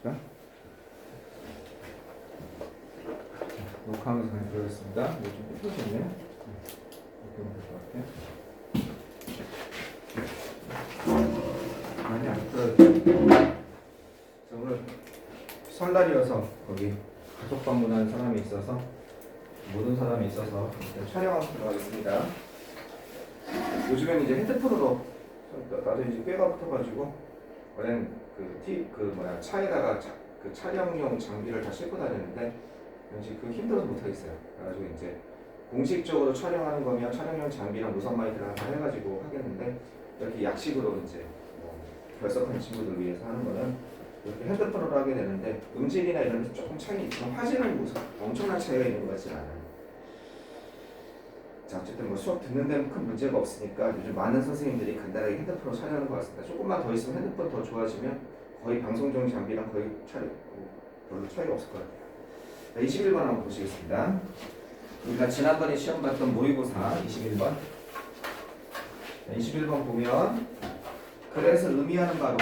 되니까. 녹화하면서 그냥 들어겠습니다. 이거 좀 삐뚤어졌네요. 이렇게 하면 될 것 같아요. 많이 안 삐뚤어졌죠. 오늘 설날이어서 거기 가족 방문하는 사람이 있어서 모든 사람이 있어서 촬영하고 들어가겠습니다. 요즘에는 이제 핸드폰으로 나도 이제 꾀가 붙어가지고 원래는 차에다가 그 촬영용 장비를 다 싣고 다녔는데 왠지 그 힘들어서 못하겠어요. 그래가지고 이제 공식적으로 촬영하는 거면 촬영용 장비랑 무선 마이크랑 다 해가지고 하겠는데 이렇게 약식으로 이제 뭐 결석한 친구들 위해서 하는 거는 이렇게 핸드폰으로 하게 되는데 음질이나 이런 데 조금 차이는 있지만 화질은 무슨 엄청난 차이가 있는 것 같지는 않아요. 자, 어쨌든 뭐 수업 듣는 데는 큰 문제가 없으니까 요즘 많은 선생님들이 간단하게 핸드폰으로 촬영하는 것 같습니다. 조금만 더 있으면 핸드폰 더 좋아지면 거의 방송용 장비랑 거의 별로 차이가 없을 것 같아요. 자, 21번 한번 보시겠습니다. 우리가 지난번에 시험 봤던 모의고사 21번. 자, 21번 보면 그래서 의미하는 바로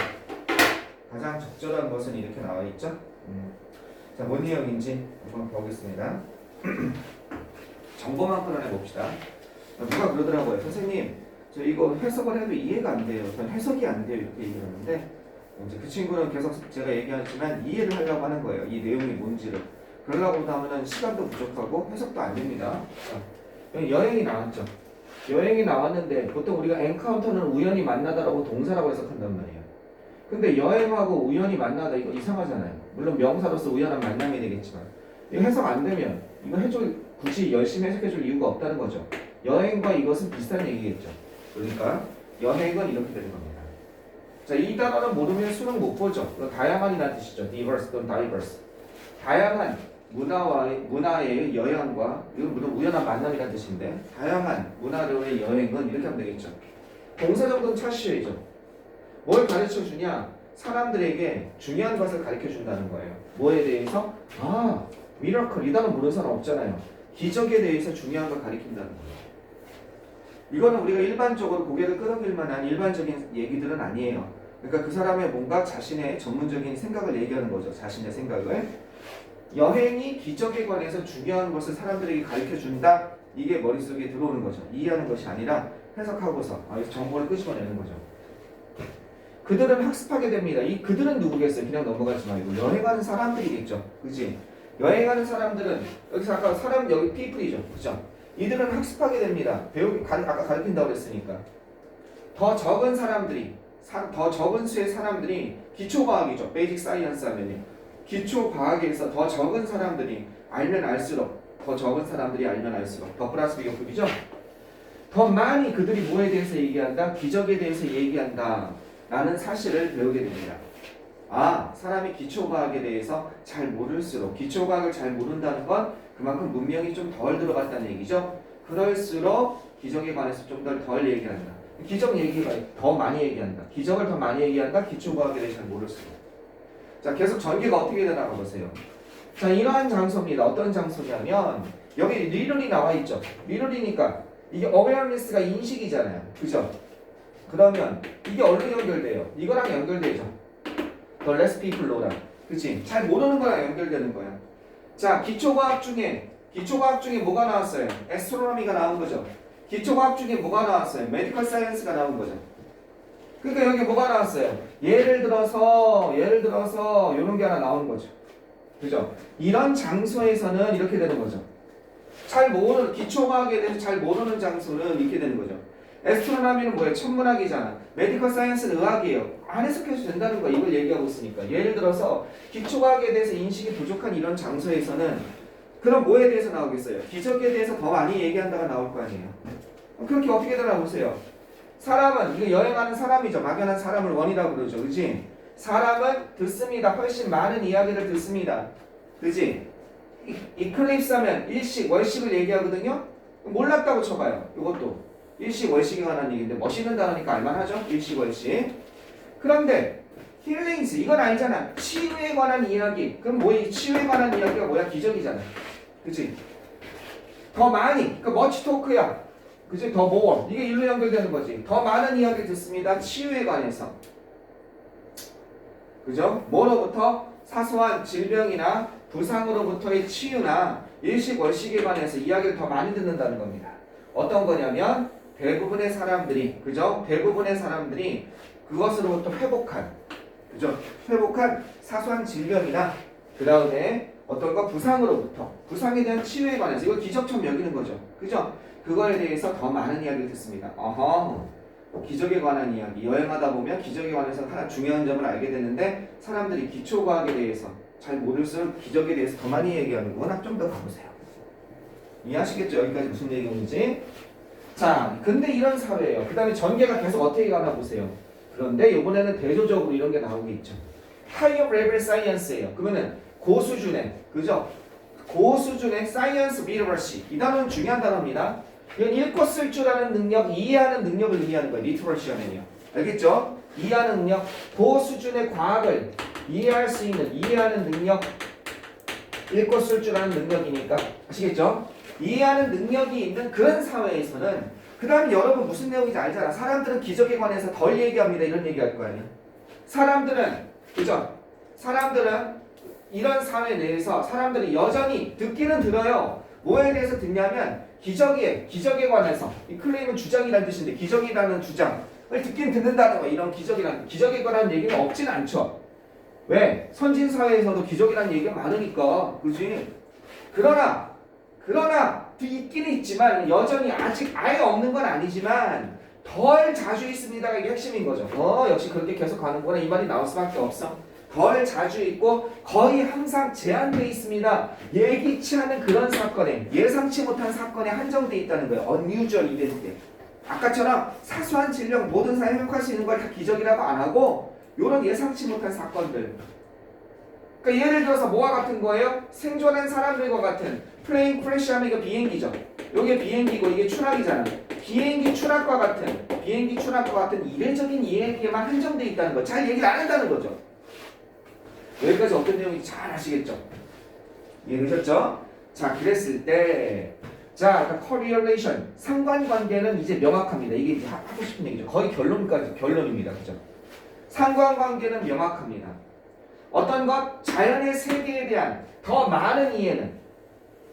가장 적절한 것은 이렇게 나와 있죠. 자, 뭔 내용인지 한번 보겠습니다. 정보만 끌어내 봅시다. 누가 그러더라고요. 선생님, 저 이거 해석을 해도 이해가 안 돼요. 전 해석이 안 돼요. 이렇게 얘기하는데 이제 그 친구는 계속 제가 얘기하지만 이해를 하려고 하는 거예요. 이 내용이 뭔지를. 그러려고 하면 시간도 부족하고 해석도 안 됩니다. 여기 여행이 나왔죠. 여행이 나왔는데 보통 우리가 엔카운터는 우연히 만나다라고 동사라고 해석한단 말이에요. 근데 여행하고 우연히 만나다 이거 이상하잖아요. 물론 명사로서 우연한 만남이 되겠지만 이거 해석 안 되면 이거 굳이 열심히 해석해줄 이유가 없다는 거죠. 여행과 이것은 비슷한 얘기겠죠. 그러니까 여행은 이렇게 되는 겁니다. 자, 이 단어는 모르면 수능 못 보죠. 다양한이라는 뜻이죠. diverse 또는 diverse. 다양한 문화의 여행과 이건 물론 우연한 만남이라는 뜻인데 다양한 문화로의 여행은 이렇게 하면 되겠죠. 동사 정도는 찾으셔야죠. 뭘 가르쳐 주냐? 사람들에게 중요한 것을 가르쳐 준다는 거예요. 뭐에 대해서? 미라클 이 단어 모르는 사람 없잖아요. 기적에 대해서 중요한 걸 가르친다는 거예요. 이거는 우리가 일반적으로 고개를 끄덕일 만한 일반적인 얘기들은 아니에요. 그러니까 그 사람의 뭔가 자신의 전문적인 생각을 얘기하는 거죠. 자신의 생각을. 여행이 기적에 관해서 중요한 것을 사람들에게 가르쳐 준다. 이게 머릿속에 들어오는 거죠. 이해하는 것이 아니라 해석하고서 정보를 끄집어내는 거죠. 그들은 학습하게 됩니다. 이 그들은 누구겠어요? 그냥 넘어가지 말고 여행하는 사람들이겠죠. 그치? 여행하는 사람들은 여기서 아까 사람 여기 people이죠. 그죠? 이들은 학습하게 됩니다. 아까 가르친다고 그랬으니까. 더 적은 수의 사람들이 기초과학이죠. 베이직 사이언스 하면요. 기초과학에서 더 적은 사람들이 알면 알수록 더 적은 사람들이 알면 알수록 더 플러스 비교급이죠. 더 많이 그들이 뭐에 대해서 얘기한다? 기적에 대해서 얘기한다. 라는 사실을 배우게 됩니다. 사람이 기초과학에 대해서 잘 모를수록 기초과학을 잘 모른다는 건 그만큼 문명이 좀 덜 들어갔다는 얘기죠. 그럴수록 기적에 관해서 좀 덜 얘기한다. 기적 얘기가 더 많이 얘기한다. 기적을 더 많이 얘기한다. 기초과학에 대해서 잘 모를수록. 자, 계속 전개가 어떻게 되나 보세요. 자, 이러한 장소입니다. 어떤 장소냐면 여기 리얼이 나와 있죠. 리얼이니까 이게 awareness가 인식이잖아요. 그죠? 그러면 이게 어디로 연결돼요? 이거랑 연결되죠. The less people know랑. 그치? 잘 모르는 거랑 연결되는 거야. 자, 기초과학 중에 뭐가 나왔어요? astronomy가 나온 거죠. 기초과학 중에 뭐가 나왔어요? medical science가 나온 거죠. 그러니까 여기 뭐가 나왔어요? 예를 들어서 이런 게 하나 나오는 거죠. 그죠? 이런 장소에서는 이렇게 되는 거죠. 기초과학에 대해서 잘 모르는 장소는 이렇게 되는 거죠. 에스트로노미는 뭐예요? 천문학이잖아. 메디컬 사이언스는 의학이에요. 안 해석해도 된다는 거야. 이걸 얘기하고 있으니까. 예를 들어서 기초과학에 대해서 인식이 부족한 이런 장소에서는 그럼 뭐에 대해서 나오겠어요? 기적에 대해서 더 많이 얘기한다가 나올 거 아니에요. 그렇게 어떻게 되나 보세요. 사람은 이거 여행하는 사람이죠. 막연한 사람을 원이라고 그러죠. 그지? 사람은 듣습니다. 훨씬 많은 이야기를 듣습니다. 그지? 이클립스 하면 일식, 월식을 얘기하거든요. 몰랐다고 쳐봐요. 이것도. 일식, 월식에 관한 얘기인데 멋있는 단어니까 알만하죠? 일식, 월식. 그런데 힐링스 이건 알잖아. 치유에 관한 이야기. 그럼 뭐야? 치유에 관한 이야기가 뭐야? 기적이잖아. 그치? 더 많이. 그 머치 토크야. 그치? 더 more. 이게 일로 연결되는 거지. 더 많은 이야기 듣습니다. 치유에 관해서. 그죠? 뭐로부터? 사소한 질병이나 부상으로부터의 치유나 일식 월식에 관해서 이야기를 더 많이 듣는다는 겁니다. 어떤 거냐면 대부분의 사람들이 그죠? 대부분의 사람들이 그것으로부터 회복한 그죠? 회복한 사소한 질병이나 그 다음에 어떤 거 부상으로부터 부상에 대한 치유에 관해서 이거 기적처럼 여기는 거죠. 그죠? 그거에 대해서 더 많은 이야기를 듣습니다. 기적에 관한 이야기. 여행하다 보면 기적에 관해서 하나 중요한 점을 알게 되는데 사람들이 기초과학에 대해서 잘 모를수록 기적에 대해서 더 많이 얘기하는구나. 좀 더 가보세요. 이해하시겠죠? 여기까지 무슨 얘기인지. 자, 근데 이런 사회예요. 그 다음에 전개가 계속 어떻게 가나 보세요. 그런데 이번에는 대조적으로 이런 게 나오겠죠. Higher Level Science예요. 그러면은 고수준의, 그죠? 고수준의 Science Literacy. 이 단어는 중요한 단어입니다. 이건 읽고 쓸 줄 아는 능력, 이해하는 능력을 의미하는 거예요. 리터러시하면요. 알겠죠? 이해하는 능력, 고수준의 과학을 이해할 수 있는, 이해하는 능력, 읽고 쓸 줄 아는 능력이니까. 아시겠죠? 이해하는 능력이 있는 그런 사회에서는 그 다음에 여러분 무슨 내용인지 알잖아. 사람들은 기적에 관해서 덜 얘기합니다. 이런 얘기할 거 아니야. 사람들은 그죠? 사람들은 이런 사회 내에서 사람들이 여전히 듣기는 들어요. 뭐에 대해서 듣냐면 기적에 관해서 이 클레임은 주장이라는 뜻인데 기적이라는 주장을 듣긴 듣는다는 거. 이런 기적에 관한 얘기는 없진 않죠. 왜? 선진 사회에서도 기적이라는 얘기가 많으니까. 그렇지? 그러나 있기는 있지만 여전히 아직 아예 없는 건 아니지만 덜 자주 있습니다가 이게 핵심인 거죠. 역시 그렇게 계속 가는구나. 이 말이 나올 수밖에 없어. 덜 자주 있고 거의 항상 제한되어 있습니다. 예기치 않은 그런 사건에 예상치 못한 사건에 한정되어 있다는 거예요. unusual event. 아까처럼 사소한 질병 모든 사람이 회복할 수 있는 걸 다 기적이라고 안 하고 이런 예상치 못한 사건들. 그러니까 예를 들어서 뭐와 같은 거예요? 생존한 사람들과 같은 플레인 크래시하면 이거 비행기죠. 이게 비행기고 이게 추락이잖아. 비행기 추락과 같은 이례적인 이야기에만 한정되어 있다는 거. 잘 얘기를 안 한다는 거죠. 여기까지 어떤 내용인지 잘 아시겠죠? 이해되셨죠? 자, 그랬을 때 자, correlation 상관관계는 이제 명확합니다. 이게 이제 하고 싶은 얘기죠. 거의 결론입니다. 그죠? 상관관계는 명확합니다. 어떤 것? 자연의 세계에 대한 더 많은 이해는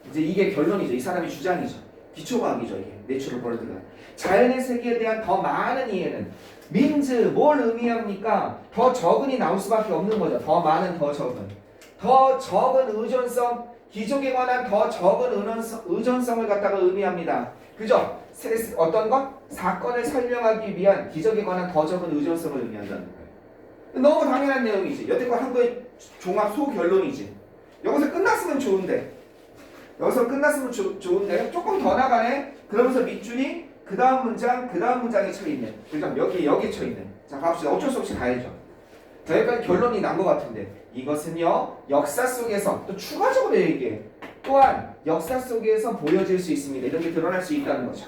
이제 이게 결론이죠. 이 사람의 주장이죠. 기초과학이죠. 이게 내추럴 월드가 자연의 세계에 대한 더 많은 이해는 means 뭘 의미합니까? 더 적은이 나올 수밖에 없는 거죠. 더 많은, 더 적은 의존성, 기적에 관한 더 적은 의존성을 갖다가 의미합니다. 그죠? 어떤 것? 사건을 설명하기 위한 기적에 관한 더 적은 의존성을 의미한다는 거예요. 너무 당연한 내용이지. 여태껏 한 거의 종합 소결론이지. 여기서 끝났으면 좋은데 조금 더 나가네. 그러면서 밑줄이 그 다음 문장에 쳐있네. 그죠? 여기 쳐있네. 자, 갑시다. 어쩔 수 없이 가야죠. 자, 여기까지 결론이 난 것 같은데 이것은요 역사 속에서 또 추가적으로 얘기해. 또한 역사 속에서 보여질 수 있습니다. 이런 게 드러날 수 있다는 거죠.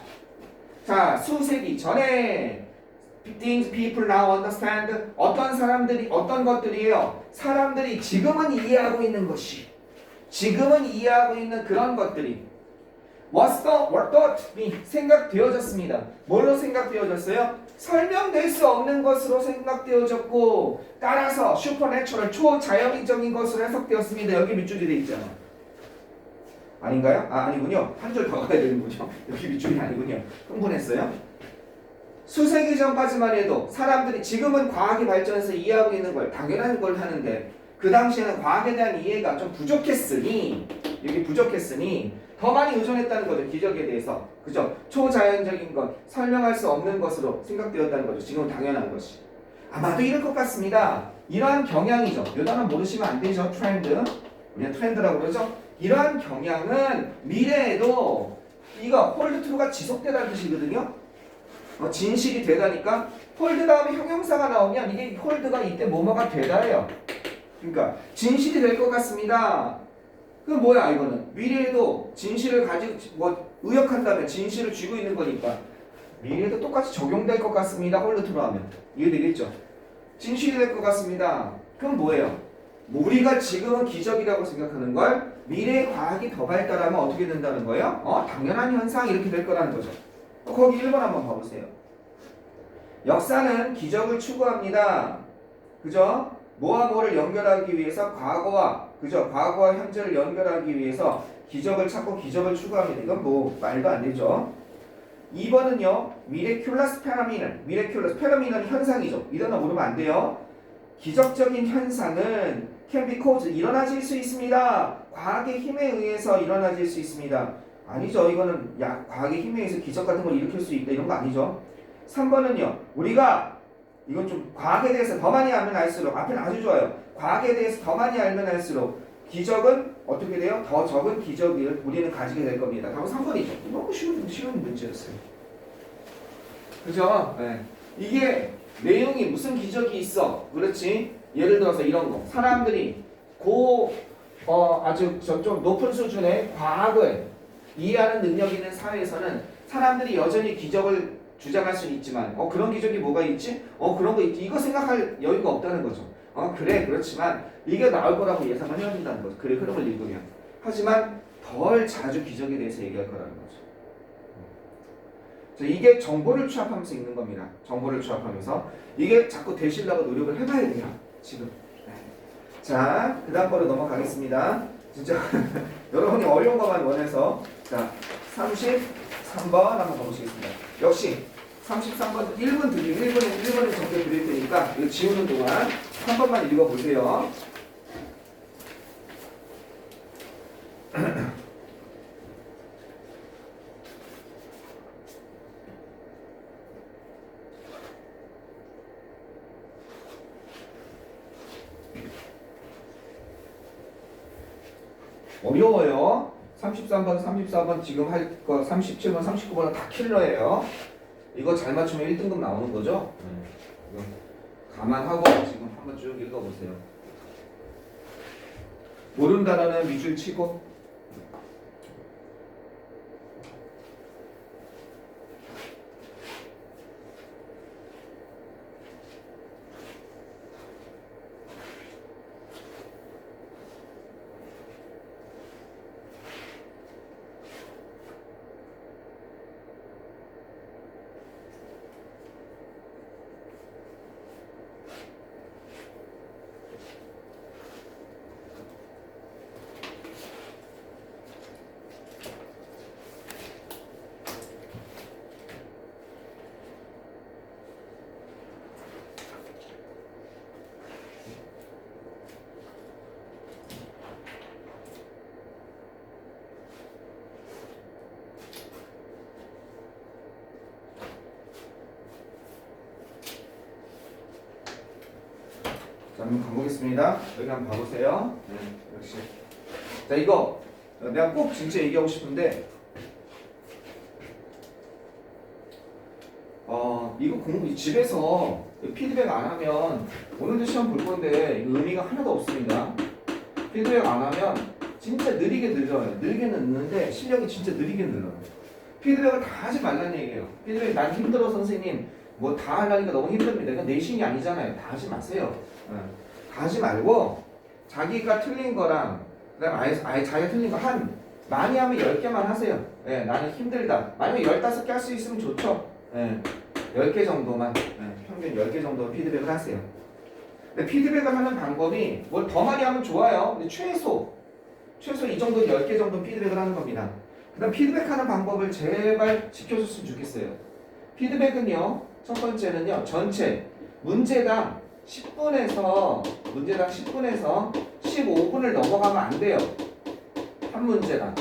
자, 수세기 전에 things people now understand 어떤 것들이에요? 사람들이 지금은 이해하고 있는 그런 것들이 what thought me 생각되어졌습니다. 뭘로 생각되어졌어요? 설명될 수 없는 것으로 생각되어졌고 따라서 슈퍼내추럴 초자연적인 것으로 해석되었습니다. 여기 밑줄이 돼 있잖아. 아닌가요? 아니군요. 한 줄 더 가야 되는군요. 여기 밑줄이 아니군요. 흥분했어요? 수세기 전까지만 해도 사람들이 지금은 과학이 발전해서 이해하고 있는 걸 당연한 걸 하는데 그 당시에는 과학에 대한 이해가 좀 부족했으니 더 많이 의존했다는 거죠. 기적에 대해서. 그죠? 초자연적인 것, 설명할 수 없는 것으로 생각되었다는 거죠. 지금은 당연한 것이. 아마도 이럴 것 같습니다. 이러한 경향이죠. 이 단어 모르시면 안 되죠. 트렌드. 우리가 트렌드라고 그러죠. 이러한 경향은 미래에도 이거 홀드 트루가 지속되다는 뜻이거든요. 진실이 되다니까 홀드 다음에 형용사가 나오면 이게 홀드가 이때 뭐뭐가 되다예요. 그러니까 진실이 될 것 같습니다. 그럼 뭐야 이거는 미래에도 진실을 가지고 의역한다면 진실을 쥐고 있는 거니까 미래에도 똑같이 적용될 것 같습니다. 홀드 트루 하면 이해되겠죠? 진실이 될 것 같습니다. 그럼 뭐예요? 우리가 지금은 기적이라고 생각하는 걸 미래의 과학이 더 발달하면 어떻게 된다는 거예요? 당연한 현상 이렇게 될 거라는 거죠. 거기 1번 한번 봐보세요. 역사는 기적을 추구합니다. 그죠? 뭐와 뭐를 연결하기 위해서 과거와 그죠? 과거와 현재를 연결하기 위해서 기적을 찾고 기적을 추구합니다. 이건 뭐 말도 안 되죠. 2번은요. 미레큘러스 페노미넌. 미레큘러스 페노미넌이 현상이죠. 이 단어 모르면 안 돼요. 기적적인 현상은 can be caused 일어나질 수 있습니다. 과학의 힘에 의해서 일어나질 수 있습니다. 아니죠. 이거는 과학의 힘에 의해서 기적 같은 걸 일으킬 수 있다 이런 거 아니죠. 3번은요. 우리가 이건 좀 과학에 대해서 더 많이 알면 알수록 앞에는 아주 좋아요. 과학에 대해서 더 많이 알면 알수록 기적은 어떻게 돼요? 더 적은 기적을 우리는 가지게 될 겁니다. 답은 3번이죠. 너무 쉬운 문제였어요. 그죠? 네. 이게 내용이 무슨 기적이 있어? 그렇지? 예를 들어서 이런 거. 사람들이 아주 좀 높은 수준의 과학을 이해하는 능력이 있는 사회에서는 사람들이 여전히 기적을 주장할 수는 있지만 그런 기적이 뭐가 있지? 그런 거 있지. 이거 생각할 여유가 없다는 거죠. 그래 그렇지만 이게 나올 거라고 예상을 해야 된다는 거죠. 그래 흐름을 읽으면. 하지만 덜 자주 기적에 대해서 얘기할 거라는 거죠. 이게 정보를 취합하면서 읽는 겁니다. 정보를 취합하면서 이게 자꾸 되시려고 노력을 해봐야 돼요. 지금. 네. 자, 그 다음 거로 넘어가겠습니다. 진짜 여러분이 어려운 것만 원해서 자 33번 한번 가보시겠습니다. 역시 33번 1분 드리고 1분에 적게 드릴 테니까 이거 지우는 동안 한 번만 읽어보세요. 어려워요. 33번, 34번 지금 할 거 37번, 39번은 다 킬러예요. 이거 잘 맞추면 1등급 나오는 거죠? 이거 감안하고 지금 한번 쭉 읽어보세요. 모르는 단어는 밑줄 치고 자, 한번 가보겠습니다. 여기 한번 봐보세요. 네, 역시. 자, 이거 내가 꼭 진짜 얘기하고 싶은데 이거 집에서 피드백 안 하면 오늘도 시험 볼 건데 의미가 하나도 없습니다. 피드백 안 하면 진짜 느리게 늘어요. 늘게는 느는데 실력이 진짜 느리게 늘어요. 피드백을 다 하지 말라는 얘기예요. 피드백 난 힘들어 선생님 뭐 다 하려니까 너무 힘듭니다. 이건 내신이 아니잖아요. 다 하지 마세요. 다 하지 말고 자기가 틀린 거랑 그다음에 아예 자기가 틀린 거 많이 하면 10개만 하세요. 예, 나는 힘들다. 만약에 15개 할 수 있으면 좋죠. 예, 10개 정도만 평균 10개 정도 피드백을 하세요. 근데 피드백을 하는 방법이 뭘 더 많이 하면 좋아요. 근데 최소 이 정도 10개 정도 피드백을 하는 겁니다. 그 다음 피드백하는 방법을 제발 지켜줬으면 좋겠어요. 피드백은요. 첫 번째는요. 전체 문제당 10분에서 15분을 넘어가면 안 돼요. 한 문제당.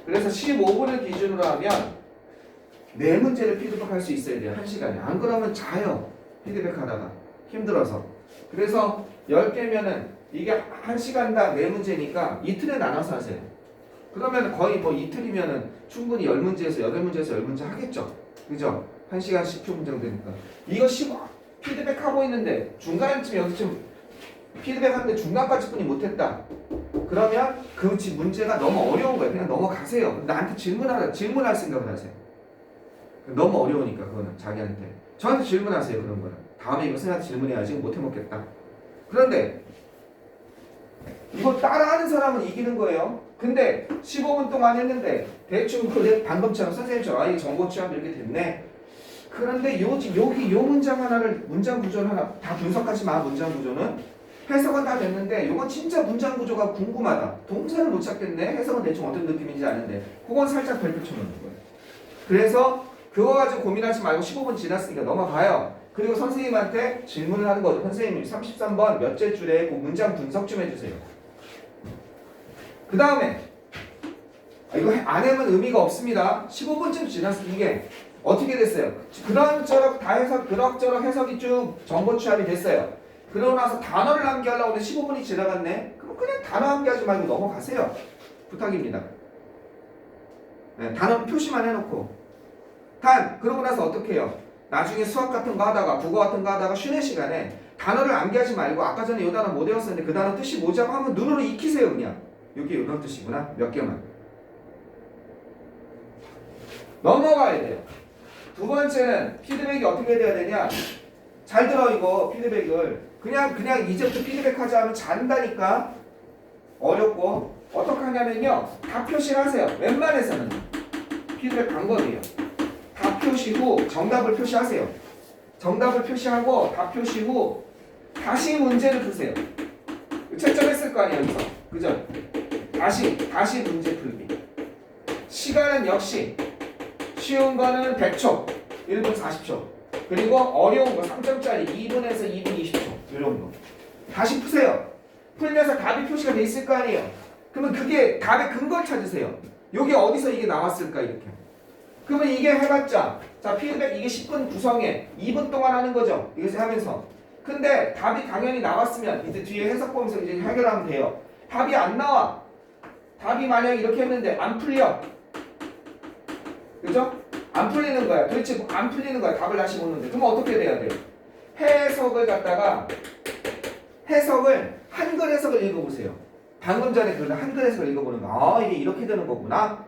그래서 15분을 기준으로 하면 4문제를 피드백할 수 있어야 돼요. 1시간에. 안 그러면 자요. 피드백하다가. 힘들어서. 그래서 10개면은 이게 1시간당 4문제니까 이틀에 나눠서 하세요. 그러면 거의 뭐 이틀이면은 충분히 10문제에서 8문제에서 10문제 하겠죠. 그죠? 1시간 10분 정도 되니까. 이거 피드백하고 있는데 중간쯤 여기쯤 피드백하는데 중간까지 뿐이 못했다. 그러면 그 문제가 너무 어려운 거예요. 그냥 넘어가세요. 나한테 질문할 생각을 하세요. 너무 어려우니까 그거는 자기한테. 저한테 질문하세요. 그런 거는. 다음에 이거 생각해 질문해야지. 못 해먹겠다. 그런데 이거 따라하는 사람은 이기는 거예요. 근데 15분 동안 했는데 대충 방금처럼 선생님처럼 이게 정보 취합 이렇게 됐네. 그런데 여기 요 문장 하나를 문장 구조를 하나 다 분석하지 마. 문장 구조는 해석은 다 됐는데 이건 진짜 문장 구조가 궁금하다. 동사를 못 찾겠네. 해석은 대충 어떤 느낌인지 아는데 그건 살짝 별표 쳐놓는 거예요. 그래서 그거 가지고 고민하지 말고 15분 지났으니까 넘어가요. 그리고 선생님한테 질문을 하는 거죠. 선생님 33번 몇째 줄에 그 문장 분석 좀 해주세요. 그 다음에 이거 안 하면 의미가 없습니다. 15분쯤 지났으니 이게 어떻게 됐어요? 그런저런 다 해석, 그럭저럭 해석이 쭉 정보 취합이 됐어요. 그러고 나서 단어를 암기하려고 하는데 15분이 지나갔네? 그럼 그냥 단어 암기하지 말고 넘어가세요. 부탁입니다. 네, 단어 표시만 해놓고. 그러고 나서 어떻게 해요? 나중에 수학 같은 거 하다가 국어 같은 거 하다가 쉬는 시간에 단어를 암기하지 말고 아까 전에 이 단어 못 외웠었는데 그 단어 뜻이 뭐지 하면 눈으로 익히세요 그냥. 여기 이런 뜻이구나. 몇 개만. 넘어가야 돼요. 두 번째는 피드백이 어떻게 돼야 되냐? 잘 들어 이거 피드백을. 그냥 이제부터 피드백 하자 하면 잔다니까. 어렵고 어떻게 하냐면요. 다 표시를 하세요. 웬만해서는 피드백 방법이에요. 다 표시 후 정답을 표시하세요. 정답을 표시하고 다 표시 후 다시 문제를 푸세요. 채점했을 거 아니에요 여기서. 그죠? 다시 문제 풀기. 시간은 역시 쉬운 거는 100초 1분 40초 그리고 어려운 거 3점짜리 2분에서 2분 20초 이런 거 다시 푸세요. 풀면서 답이 표시가 돼 있을 거 아니에요. 그러면 그게 답의 근거를 찾으세요. 여기 어디서 이게 나왔을까 이렇게. 그러면 이게 해봤자 자 피드백 이게 10분 구성에 2분 동안 하는 거죠. 이것을 하면서. 근데 답이 당연히 나왔으면 이제 뒤에 해석 보면서 이제 해결하면 돼요. 답이 안 나와. 답이 만약에 이렇게 했는데 안 풀려. 그죠? 안 풀리는 거야. 도대체 안 풀리는 거야. 답을 다시 묻는데. 그럼 어떻게 돼야 돼요? 해석을 갖다가 한글 해석을 읽어보세요. 방금 전에 그 한글 해석을 읽어보는 거. 이게 이렇게 되는 거구나.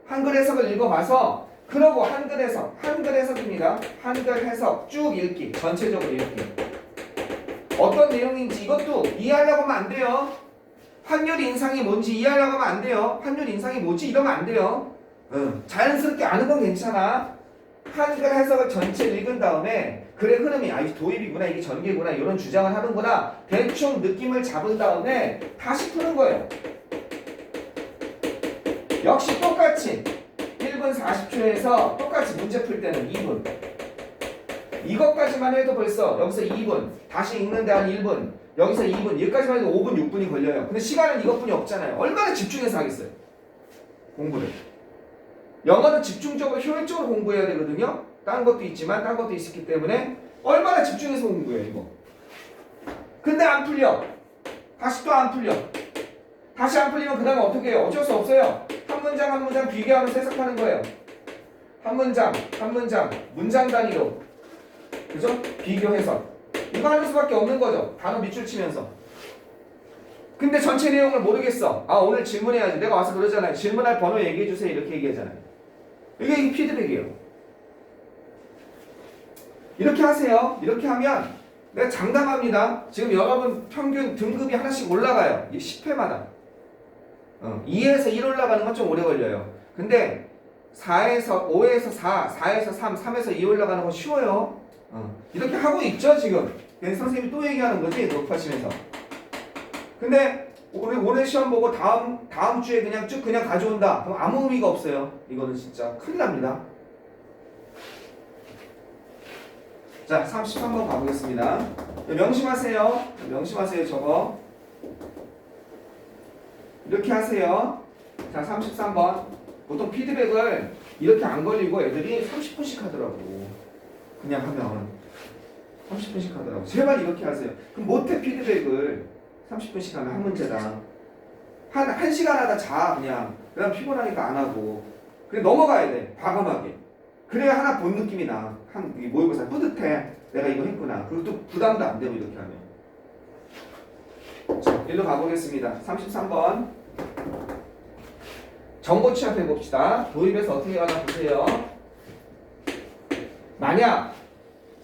한글 해석을 읽어봐서 그러고 한글 해석입니다. 한글 해석 쭉 읽기. 전체적으로 읽기. 어떤 내용인지 이것도 이해하려고 하면 안 돼요. 환율 인상이 뭔지 이해하려고 하면 안 돼요. 환율 인상이 뭐지 이러면 안 돼요. 자연스럽게 아는 건 괜찮아. 한글 해석을 전체 읽은 다음에 글의 흐름이 이게 도입이구나 이게 전개구나 이런 주장을 하는구나 대충 느낌을 잡은 다음에 다시 푸는 거예요. 역시 똑같이 1분 40초에서 똑같이 문제 풀 때는 2분 이것까지만 해도 벌써 여기서 2분 다시 읽는데 한 1분 여기서 2분 여기까지만 해도 5분 6분이 걸려요. 근데 시간은 이것뿐이 없잖아요. 얼마나 집중해서 하겠어요 공부를. 영어는 집중적으로 효율적으로 공부해야 되거든요. 딴 것도 있지만 딴 것도 있기 때문에 얼마나 집중해서 공부해요 이거. 근데 안 풀려. 다시 또 안 풀려. 다시 안 풀리면 그 다음에 어떻게 해요? 어쩔 수 없어요. 한 문장 한 문장 비교하면서 해석하는 거예요. 한 문장 문장 단위로 그죠? 비교 해석 이거 하는 수밖에 없는 거죠. 단어 밑줄 치면서. 근데 전체 내용을 모르겠어. 오늘 질문해야지. 내가 와서 그러잖아요. 질문할 번호 얘기해주세요. 이렇게 얘기하잖아요. 이게 피드백이에요. 이렇게 하세요. 이렇게 하면 내가 장담합니다. 지금 여러분 평균 등급이 하나씩 올라가요. 이 10회마다. 2에서 1 올라가는 건 좀 오래 걸려요. 근데 4에서 5에서 4, 4에서 3, 3에서 2 올라가는 건 쉬워요. 이렇게 하고 있죠 지금. 그래서 선생님이 또 얘기하는 거지 녹화실에서. 근데 오늘 시험 보고 다음 주에 그냥 쭉 그냥 가져온다. 그럼 아무 의미가 없어요. 이거는 진짜 큰일 납니다. 자, 33번 가보겠습니다. 명심하세요. 저거. 이렇게 하세요. 자, 33번. 보통 피드백을 이렇게 안 걸리고 애들이 30분씩 하더라고. 그냥 하면. 30분씩 하더라고. 제발 이렇게 하세요. 그럼 못해 피드백을 30분씩 하면 한 문제당. 한 시간 하다 자, 그냥. 그 다음 피곤하니까 안 하고. 그래, 넘어가야 돼. 과감하게. 그래야 하나 본 느낌이 나. 모의고사 뿌듯해. 내가 이거 했구나. 그리고 또 부담도 안 되고 이렇게 하면. 자, 일로 가보겠습니다. 33번. 정보 취합해 봅시다. 도입에서 어떻게 하나 보세요. 만약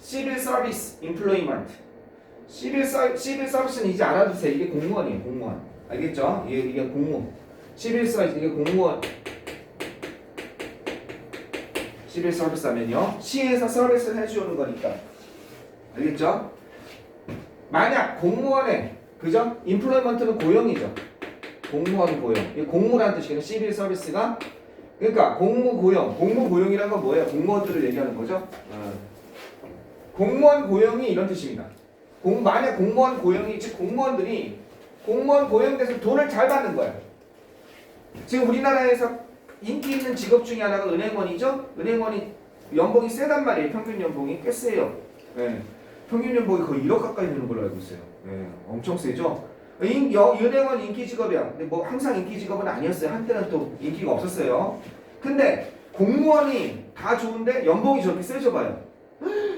Civil Service Employment 시빌 서비스는 이제 알아두세요. 이게 공무원이에요. 공무원. 알겠죠? 이게 공무원. 시빌 서비스 이게 공무원. 시빌 서비스 하면요. 시에서 서비스를 해주는 거니까. 알겠죠? 만약 공무원의 그죠? 인플로이먼트는 고용이죠. 공무원 고용. 이 공무라는 뜻이거든요. 시빌 서비스가. 그러니까 공무 고용. 공무 고용이란 건 뭐예요? 공무원들을 얘기하는 거죠. 공무원 고용이 이런 뜻입니다. 만약 공무원 고용이 즉 공무원들이 공무원 고용돼서 돈을 잘 받는 거예요. 지금 우리나라에서 인기 있는 직업 중에 하나가 은행원이죠. 은행원이 연봉이 세단 말이에요. 평균 연봉이 꽤 세요. 네. 평균 연봉이 거의 1억 가까이 되는 걸로 알고 있어요. 네. 엄청 세죠. 은행원 인기 직업이야. 근데 뭐 항상 인기 직업은 아니었어요. 한때는 또 인기가 없었어요. 근데 공무원이 다 좋은데 연봉이 저렇게 세져 봐요.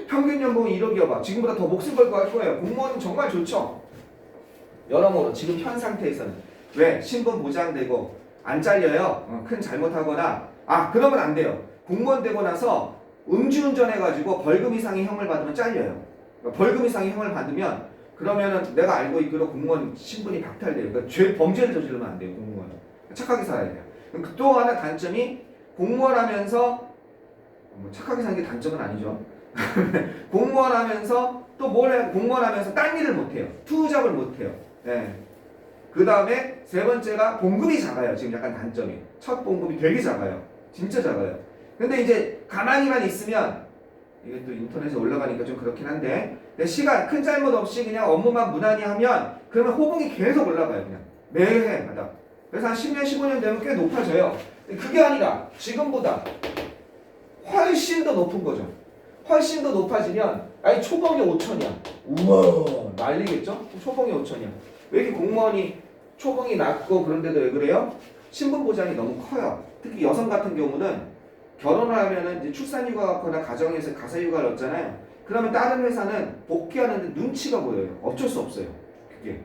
평균 연봉이 1억이어 봐. 지금보다 더 목숨 걸고 할 거예요. 공무원은 정말 좋죠. 여러모로 지금 현 상태에서는 왜? 신분 보장되고 안 잘려요. 큰 잘못하거나 그러면 안 돼요. 공무원 되고 나서 음주운전 해가지고 벌금 이상의 형을 받으면 잘려요. 그러니까 벌금 이상의 형을 받으면 그러면은 내가 알고 있기로 공무원 신분이 박탈돼요. 그러니까 범죄를 저지르면 안 돼요. 공무원은 착하게 살아야 돼요. 또 하나 단점이 공무원 하면서 착하게 사는 게 단점은 아니죠. 공무원 하면서 또 뭘 해요? 공무원 하면서 딴 일을 못해요. 투잡을 못해요. 네. 그 다음에 세 번째가 봉급이 작아요. 지금 약간 단점이. 첫 봉급이 되게 작아요. 진짜 작아요. 근데 이제 가만히만 있으면 이게 또 인터넷에 올라가니까 좀 그렇긴 한데 시간 큰 잘못 없이 그냥 업무만 무난히 하면 그러면 호봉이 계속 올라가요. 그냥 매해마다. 그래서 한 10년 15년 되면 꽤 높아져요. 그게 아니라 지금보다 훨씬 더 높은 거죠. 훨씬 더 높아지면 초봉이 5천이야. 우와 난리겠죠? 초봉이 5천이야. 왜 이렇게 공무원이 초봉이 낮고 그런데도 왜 그래요? 신분 보장이 너무 커요. 특히 여성 같은 경우는 결혼을 하면은 이제 출산휴가 갖거나 가정에서 가사휴가를 얻잖아요. 그러면 다른 회사는 복귀하는데 눈치가 보여요. 어쩔 수 없어요. 그게.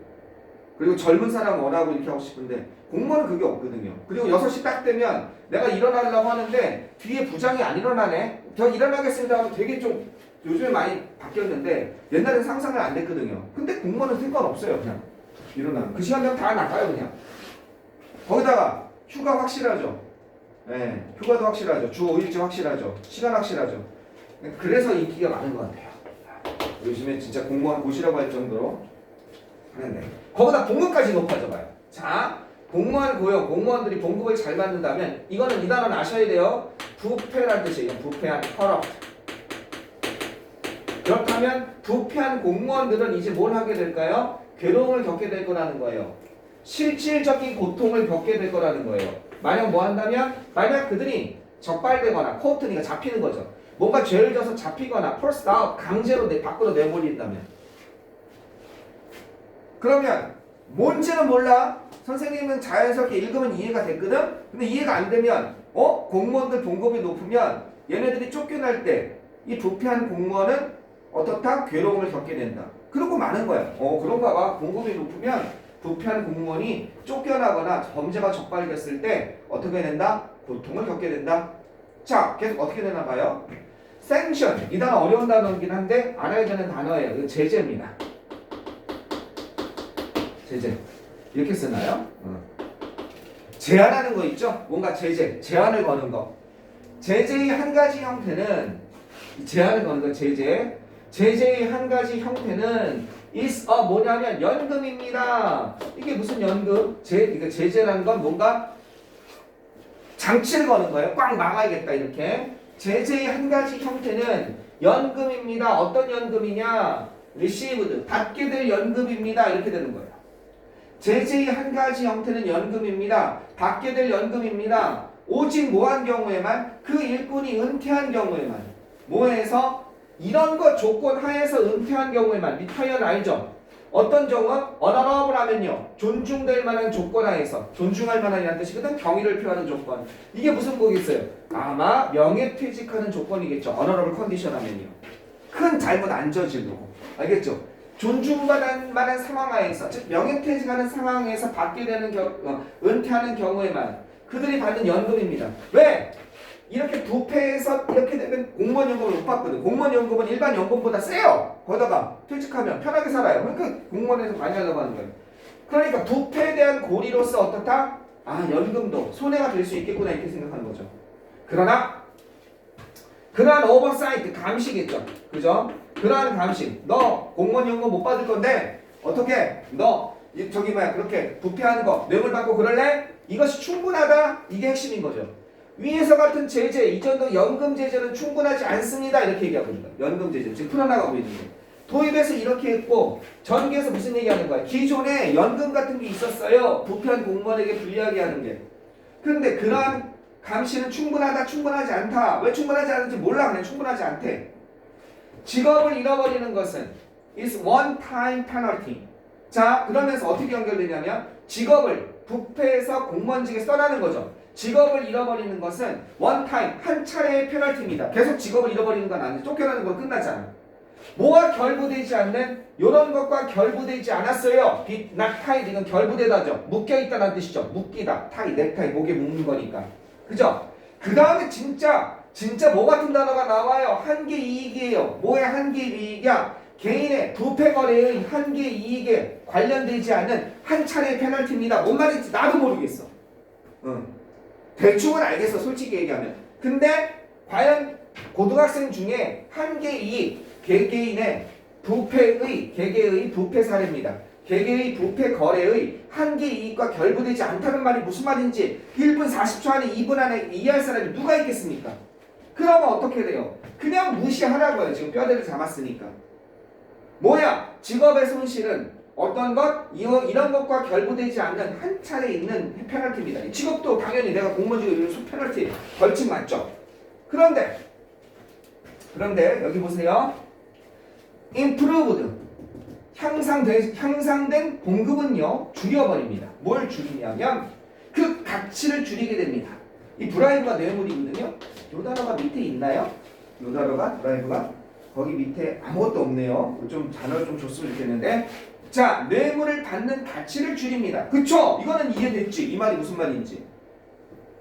그리고 젊은 사람 원하고 이렇게 하고 싶은데 공무원은 그게 없거든요. 그리고 6시 딱 되면 내가 일어나려고 하는데 뒤에 부장이 안 일어나네. 저 일어나겠습니다 하면 되게 좀 요즘에 많이 바뀌었는데 옛날엔 상상을 안 됐거든요. 근데 공무원은 상관없어요. 그냥 일어나면. 그 시간 되면 다 나가요. 그냥. 거기다가 휴가 확실하죠. 네, 휴가도 확실하죠. 주 5일째 확실하죠. 시간 확실하죠. 그래서 인기가 많은 것 같아요. 요즘에 진짜 공무원 보시라고 할 정도로 하는데 거기다 봉급까지 높아져봐요. 자, 공무원 고용, 공무원들이 봉급을 잘 받는다면 이거는 이 단어는 아셔야 돼요. 부패란 뜻이에요. 부패한 corrupt. 그렇다면 부패한 공무원들은 이제 뭘 하게 될까요? 괴로움을 겪게 될 거라는 거예요. 실질적인 고통을 겪게 될 거라는 거예요. 만약 뭐 한다면 만약 그들이 적발되거나 코트니까 잡히는 거죠. 뭔가 죄를 져서 잡히거나 forced out 강제로 밖으로 내버린다면 그러면 뭔지는 몰라. 선생님은 자연스럽게 읽으면 이해가 됐거든. 근데 이해가 안 되면 공무원들 봉급이 높으면 얘네들이 쫓겨날 때 이 부패한 공무원은 어떻다? 괴로움을 겪게 된다. 그러고 마는 거야. 그런가 봐. 봉급이 높으면 부패한 공무원이 쫓겨나거나 범죄가 적발됐을 때 어떻게 된다? 고통을 겪게 된다. 자, 계속 어떻게 되나 봐요. sanction. 이 단어 어려운 단어이긴 한데 알아야 되는 단어예요. 이거 제재입니다. 제재. 이렇게 쓰나요? 제한하는 거 있죠? 뭔가 제한을 거는 거. 제재의 한 가지 형태는 제한을 거는 거 제재. 제재의 한 가지 형태는 is 뭐냐면 연금입니다. 이게 무슨 연금? 그러니까 제재라는 건 뭔가 장치를 거는 거예요. 꽉 막아야겠다 이렇게. 제재의 한 가지 형태는 연금입니다. 어떤 연금이냐? received, 받게 될 연금입니다. 이렇게 되는 거예요. 제재의 한 가지 형태는 연금입니다. 받게 될 연금입니다. 오직 뭐한 경우에만 그 일꾼이 은퇴한 경우에만 뭐해서 이런 것 조건 하에서 은퇴한 경우에만 리타이어는 알죠? 어떤 경우? 어너러블 하면요. 존중될 만한 조건 하에서 존중할 만한이라는 뜻이거든. 경의를 표하는 조건. 이게 무슨 거겠어요? 아마 명예퇴직하는 조건이겠죠. 어너러블 컨디션 하면요. 큰 잘못 안 저지르고. 알겠죠? 존중받을 만한 상황 하에서 즉 명예퇴직하는 상황에서 받게 되는 은퇴하는 경우에만 그들이 받는 연금입니다. 왜? 이렇게 부패해서 이렇게 되면 공무원 연금을 못 받거든. 공무원 연금은 일반 연금보다 세요. 거기다가 퇴직하면 편하게 살아요. 그러니까 공무원에서 많이 하려고 하는 거예요. 그러니까 부패에 대한 고리로서 어떻다? 연금도 손해가 될 수 있겠구나 이렇게 생각하는 거죠. 그러나 그러한 오버사이트 감시겠죠. 그죠? 그러한 감시. 너 공무원 연금 못 받을 건데 어떻게? 너 저기 뭐야 그렇게 부패하는 거 뇌물 받고 그럴래? 이것이 충분하다. 이게 핵심인 거죠. 위에서 같은 제재 이전도 연금 제재는 충분하지 않습니다. 이렇게 얘기하거든요. 연금 제재 지금 풀어나가고 있는 거. 도입에서 이렇게 했고 전기에서 무슨 얘기하는 거야? 기존에 연금 같은 게 있었어요. 부패한 공무원에게 불리하게 하는 게. 그런데 그러한 감시는 충분하다, 충분하지 않다. 왜 충분하지 않은지 몰라. 그냥 충분하지 않대. 직업을 잃어버리는 것은 is one time penalty. 자, 그러면서 어떻게 연결되냐면 직업을 부패해서 공무원직에 떠나는 거죠. 직업을 잃어버리는 것은 one time, 한 차례의 페널티입니다. 계속 직업을 잃어버리는 건 아니죠. 쫓겨나는 건 끝나잖아. 뭐와 결부되지 않는 이런 것과 결부되지 않았어요. be not tied 이건 결부되다죠. 묶여있다는 뜻이죠. 묶이다, tie, 넥타이 목에 묶는 거니까. 그죠? 그 다음에 진짜 뭐 같은 단어가 나와요. 한계 이익이에요. 뭐의 한계 이익이야? 개인의 부패 거래의 한계 이익에 관련되지 않는 한 차례의 페널티입니다. 뭔 말인지 나도 모르겠어. 대충은 알겠어. 솔직히 얘기하면. 근데 과연 고등학생 중에 한계 이익, 개개인의 부패의 개개의 부패 사례입니다. 개개의 부패 거래의 한계 이익과 결부되지 않다는 말이 무슨 말인지 1분 40초 안에 2분 안에 이해할 사람이 누가 있겠습니까? 그러면 어떻게 돼요? 그냥 무시하라고요. 지금 뼈대를 잡았으니까. 뭐야? 직업의 손실은 어떤 것? 이런 것과 결부되지 않는 한 차례 있는 페널티입니다. 직업도 당연히 내가 공무원직에 이런 페널티 벌칙 맞죠? 그런데 여기 보세요. improved 향상된 봉급은요 줄여버립니다. 뭘 줄이냐면 그 가치를 줄이게 됩니다. 이 브라이브가 뇌물이거든요. 요 단어가 밑에 있나요? 요 단어가 브라이브가 거기 밑에 아무것도 없네요. 좀 단어를 좀 줬으면 좋겠는데 자 뇌물을 받는 가치를 줄입니다. 그쵸? 이거는 이해됐지? 이 말이 무슨 말인지.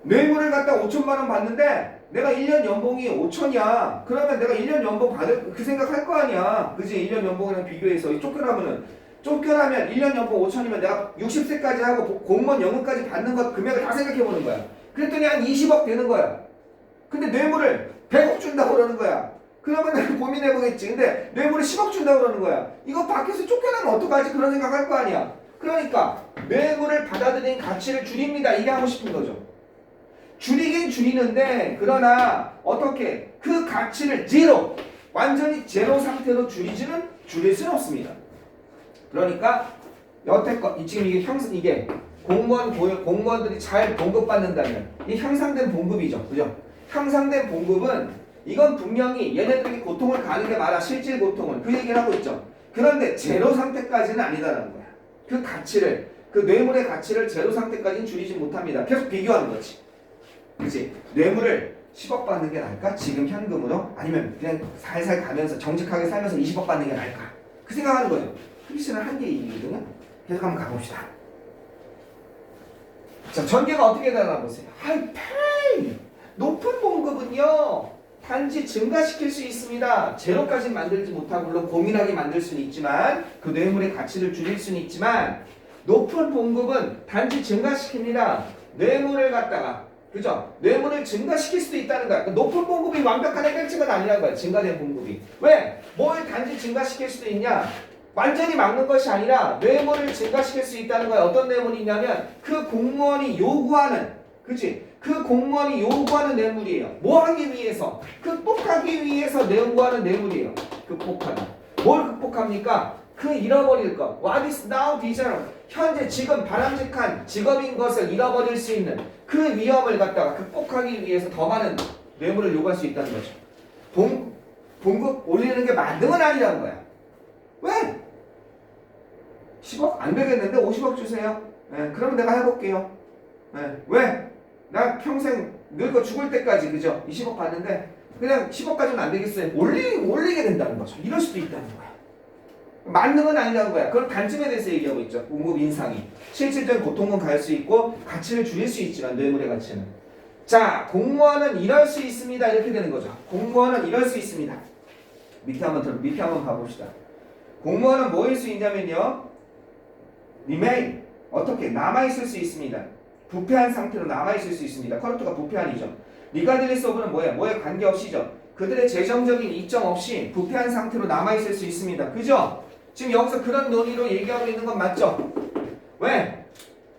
뇌물을 갖다 5천만 원 받는데 내가 1년 연봉이 5천이야. 그러면 내가 1년 연봉 받을 그 생각할 거 아니야. 그지? 1년 연봉이랑 비교해서 쫓겨나면 1년 연봉 5천이면 내가 60세까지 하고 공무원 연금까지 받는 것 금액을 다 생각해 보는 거야. 그랬더니 한 20억 되는 거야. 근데 뇌물을 100억 준다고 그러는 거야. 그러면 내가 고민해 보겠지. 근데 뇌물을 10억 준다고 그러는 거야. 이거 밖에서 쫓겨나면 어떡하지? 그런 생각할 거 아니야. 그러니까 뇌물을 받아들인 가치를 줄입니다. 이게 하고 싶은 거죠. 줄이긴 줄이는데 그러나 어떻게 그 가치를 제로 완전히 제로 상태로 줄일 수는 없습니다. 그러니까 여태껏 지금 이게 공무원들이 잘 봉급받는다면 이 향상된 봉급이죠. 그죠? 향상된 봉급은 이건 분명히 얘네들에게 고통을 가는 게 맞아. 실질 고통은 그 얘기를 하고 있죠. 그런데 제로 상태까지는 아니다라는 거야. 그 가치를 그 뇌물의 가치를 제로 상태까지는 줄이지 못합니다. 계속 비교하는 거지. 그치? 뇌물을 10억 받는 게 나을까? 지금 현금으로? 아니면 그냥 살살 가면서 정직하게 살면서 20억 받는 게 나을까? 그 생각하는 거예요. 크리스는 한계 이익이거든요. 계속 한번 가봅시다. 자, 전개가 어떻게 되나 보세요. 하이페이! 높은 봉급은요, 단지 증가시킬 수 있습니다. 제로까지는 만들지 못하고 물론 고민하게 만들 수는 있지만 그 뇌물의 가치를 줄일 수는 있지만 높은 봉급은 단지 증가시킵니다. 뇌물을 갖다가 그죠? 뇌물을 증가시킬 수도 있다는 거야. 그 높은 봉급이 완벽한 해결책은 아니라는 거야. 증가된 봉급이. 왜? 뭘 단지 증가시킬 수도 있냐? 완전히 막는 것이 아니라 뇌물을 증가시킬 수 있다는 거야. 어떤 뇌물이냐면 그 공무원이 요구하는 그치? 그 공무원이 요구하는 뇌물이에요. 뭐 하기 위해서? 극복하기 위해서 요구하는 뇌물이에요. 극복하다. 뭘 극복합니까? 그 잃어버릴 것. What is now desirable? 현재 지금 바람직한 직업인 것을 잃어버릴 수 있는 그 위험을 갖다가 극복하기 위해서 더 많은 뇌물을 요구할 수 있다는 거죠. 봉급 올리는 게 만능은 아니라는 거야. 왜? 10억 안 되겠는데 50억 주세요. 네, 그러면 내가 해볼게요. 네, 왜? 나 평생 늙어 죽을 때까지 그죠? 20억 받는데 그냥 10억까지는 안 되겠어요. 올리게 된다는 거죠. 이럴 수도 있다는 거야. 만능은 아니라는 거야. 그런 단점에 대해서 얘기하고 있죠. 봉급 인상이. 실질적인 고통은 가할 수 있고 가치를 줄일 수 있지만 뇌물의 가치는. 자, 공무원은 이럴 수 있습니다. 이렇게 되는 거죠. 공무원은 이럴 수 있습니다. 밑에 한번 가봅시다. 공무원은 뭐일 수 있냐면요. remain. 어떻게? 남아있을 수 있습니다. 부패한 상태로 남아있을 수 있습니다. 커럽트가 부패한이죠. 리가드리스 오브는 뭐야? 뭐에 관계없이죠. 그들의 재정적인 이점 없이 부패한 상태로 남아있을 수 있습니다. 그죠? 지금 여기서 그런 논의로 얘기하고 있는 건 맞죠? 왜?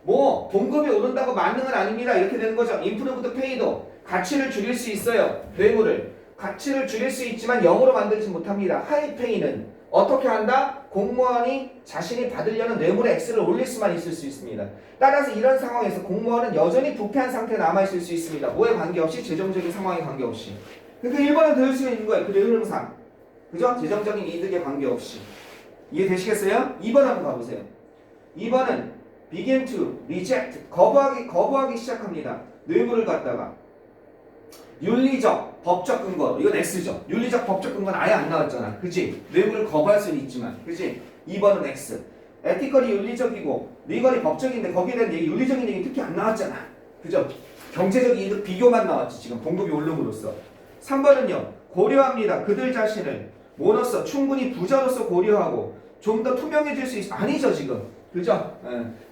뭐 봉급이 오른다고 만능은 아닙니다. 이렇게 되는 거죠. 임프루브드 페이도 가치를 줄일 수 있어요. 뇌물을. 가치를 줄일 수 있지만 0으로 만들지 못합니다. 하이페이는 어떻게 한다? 공무원이 자신이 받으려는 뇌물의 액수를 올릴 수만 있을 수 있습니다. 따라서 이런 상황에서 공무원은 여전히 부패한 상태에 남아있을 수 있습니다. 뭐에 관계없이? 재정적인 상황에 관계없이. 그러니까 1번은 될 수 있는 거예요. 그의 흐름상. 그죠? 재정적인 이득에 관계없이. 이해되시겠어요? 2번 한번 가보세요. 2번은 begin to reject. 거부하기 시작합니다. 뇌물을 갖다가. 윤리적, 법적 근거. 이건 X죠. 윤리적, 법적 근거는 아예 안 나왔잖아. 그치? 뇌물을 거부할 수는 있지만. 그치? 2번은 X. 에티컬이 윤리적이고 리걸이 법적인데 거기에 대한 얘기, 윤리적인 얘기 특히 안 나왔잖아. 그죠? 경제적 이득 비교만 나왔지. 지금 봉급이 오름으로써. 3번은요. 고려합니다. 그들 자신을 뭐로써 충분히 부자로서 고려하고 좀 더 투명해질 수 있어. 아니죠 지금. 그죠?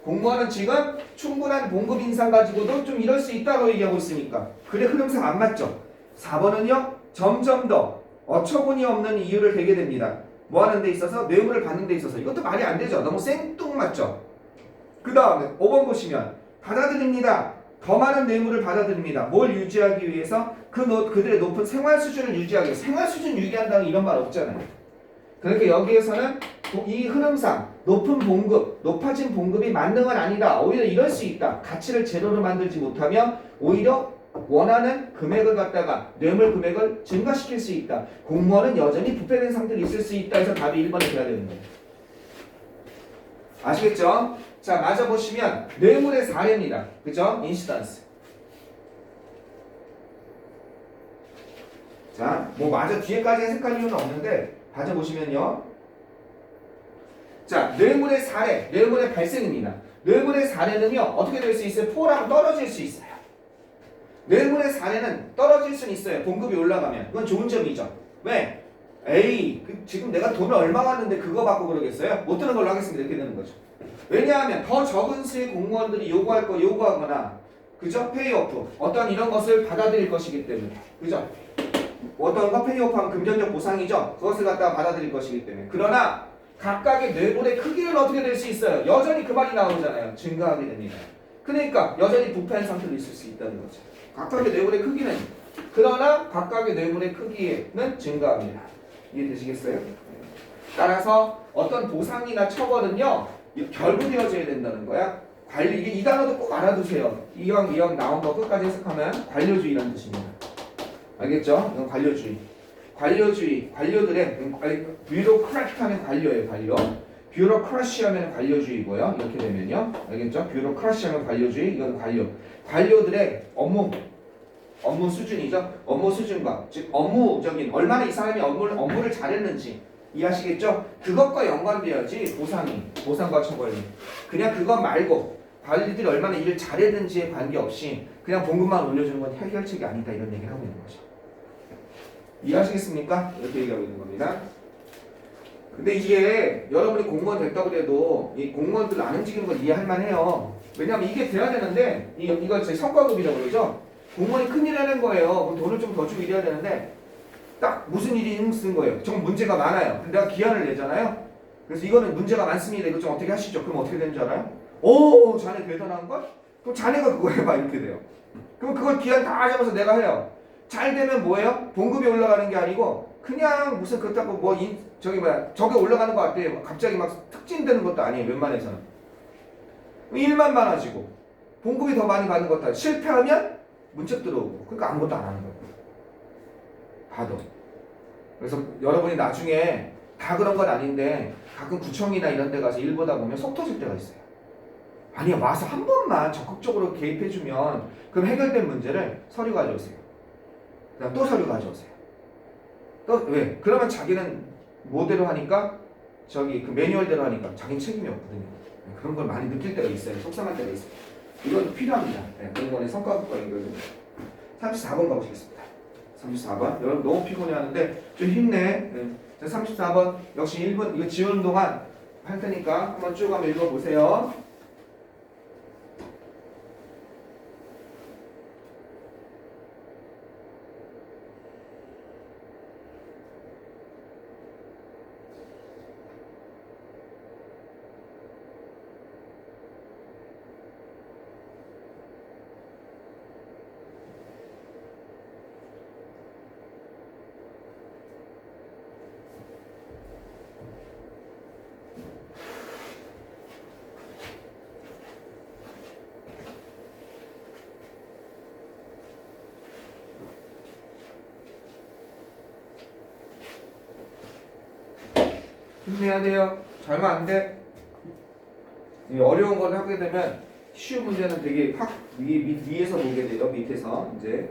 공무원은 지금 충분한 봉급 인상 가지고도 좀 이럴 수 있다고 얘기하고 있으니까. 그래 흐름상 안 맞죠. 4번은요. 점점 더 어처구니 없는 이유를 대게 됩니다. 뭐 하는 데 있어서? 뇌물을 받는 데 있어서. 이것도 말이 안 되죠. 너무 생뚱맞죠. 그 다음에 5번 보시면 받아들입니다. 더 많은 뇌물을 받아들입니다. 뭘 유지하기 위해서? 그들의 높은 생활 수준을 유지하기 위해서. 생활 수준 유지한다는 이런 말 없잖아요. 그러니까 여기에서는 이 흐름상 높은 봉급, 높아진 봉급이 만능은 아니다. 오히려 이럴 수 있다. 가치를 제로로 만들지 못하면 오히려 원하는 금액을 갖다가 뇌물 금액을 증가시킬 수 있다. 공무원은 여전히 부패된 상태로 있을 수 있다 해서 답이 1번이 돼야 되는 거예요. 아시겠죠? 자, 맞아 보시면 뇌물의 사례입니다. 그죠? 인시던스. 자, 뭐 맞아 뒤에까지 해석할 이유는 없는데 맞아 보시면요. 자, 뇌물의 사례, 뇌물의 발생입니다. 뇌물의 사례는요. 어떻게 될 수 있어요? 포랑 떨어질 수 있어요. 뇌물의 사례는 떨어질 수는 있어요. 봉급이 올라가면. 그건 좋은 점이죠. 왜? 에이, 지금 내가 돈을 얼마 받는데 그거 받고 그러겠어요? 못 드는 걸로 하겠습니다. 이렇게 되는 거죠. 왜냐하면 더 적은 수의 공무원들이 요구하거나 그죠? 페이오프 어떤 이런 것을 받아들일 것이기 때문에. 그죠? 어떤 거 페이오프하면 금전적 보상이죠. 그것을 갖다가 받아들일 것이기 때문에. 그러나 각각의 뇌물의 크기는 어떻게 될 수 있어요? 여전히 그 말이 나오잖아요. 증가하게 됩니다. 그러니까 여전히 부패한 상태로 있을 수 있다는 거죠. 각각의 뇌물의 크기는 그러나 각각의 뇌물의 크기는 증가합니다. 이해되시겠어요? 따라서 어떤 보상이나 처벌은요 결부되어져야 된다는 거야. 관리 이 단어도 꼭 알아두세요. 이왕 나온 거 끝까지 해석하면 관료주의라는 뜻입니다. 알겠죠? 이건 관료주의. 관료들의 뷰로크라틱 하면 관료예요. 관료. 뷰로크라시 하면 관료주의고요. 이렇게 되면요. 알겠죠? 뷰로크라시 하면 관료주의. 이건 관료. 관료들의 업무 수준이죠. 업무 수준과 즉 업무적인 얼마나 이 사람이 업무를 잘했는지 이해하시겠죠? 그것과 연관되어야지 보상과 처벌이. 그냥 그것 말고 관리들이 얼마나 일을 잘했는지에 관계없이 그냥 봉급만 올려주는 건 해결책이 아니다 이런 얘기를 하고 있는 거죠. 이해하시겠습니까? 이렇게 얘기하고 있는 겁니다. 근데 이게 여러분이 공무원 됐다고 해도 이 공무원들 안 움직이는 걸 이해할 만해요. 왜냐하면 이게 돼야 되는데 이거 제 성과급이라고 그러죠. 공무원이 큰일 하는 거예요. 그럼 돈을 좀 더 주고 일해야 되는데 딱 무슨 일이 있는 거예요. 정 문제가 많아요. 근데 내가 기한을 내잖아요. 그래서 이거는 문제가 많습니다. 이거 좀 어떻게 하시죠? 그럼 어떻게 되는 줄 알아요? 오, 자네 대단한 걸? 그럼 자네가 그거 해봐 이렇게 돼요. 그럼 그걸 기한 다 잡아서 내가 해요. 잘 되면 뭐예요? 봉급이 올라가는 게 아니고 그냥 무슨 그렇다고 저게 올라가는 거 같아요. 갑자기 막 특진되는 것도 아니에요. 웬만해서는. 일만 많아지고 봉급이 더 많이 받는 것도 아니에요. 실패하면 문책 들어오고 그러니까 아무것도 안 하는 거예요. 봐도. 그래서 여러분이 나중에 다 그런 건 아닌데 가끔 구청이나 이런 데 가서 일 보다 보면 속 터질 때가 있어요. 아니 와서 한 번만 적극적으로 개입해주면 그럼 해결된 문제를 서류 가져오세요. 그다음 또 서류 가져오세요. 또 왜? 그러면 자기는 뭐대로 하니까 그 매뉴얼대로 하니까 자기는 책임이 없거든요. 그런 걸 많이 느낄 때가 있어요. 속상할 때가 있어요. 이건 필요합니다. 공무원의 성과급과 연결됩니다. 34번 가보시겠습니다. 34번. 여러분 너무 피곤해하는데 좀 힘내. 34번 역시 1분 이거 지우는 동안 할 테니까 한번 쭉 한번 읽어보세요. 힘내야 돼요. 잘만 안 돼. 이 어려운 걸 하게 되면 쉬운 문제는 되게 확 위에서 보게 돼요. 밑에서 이제.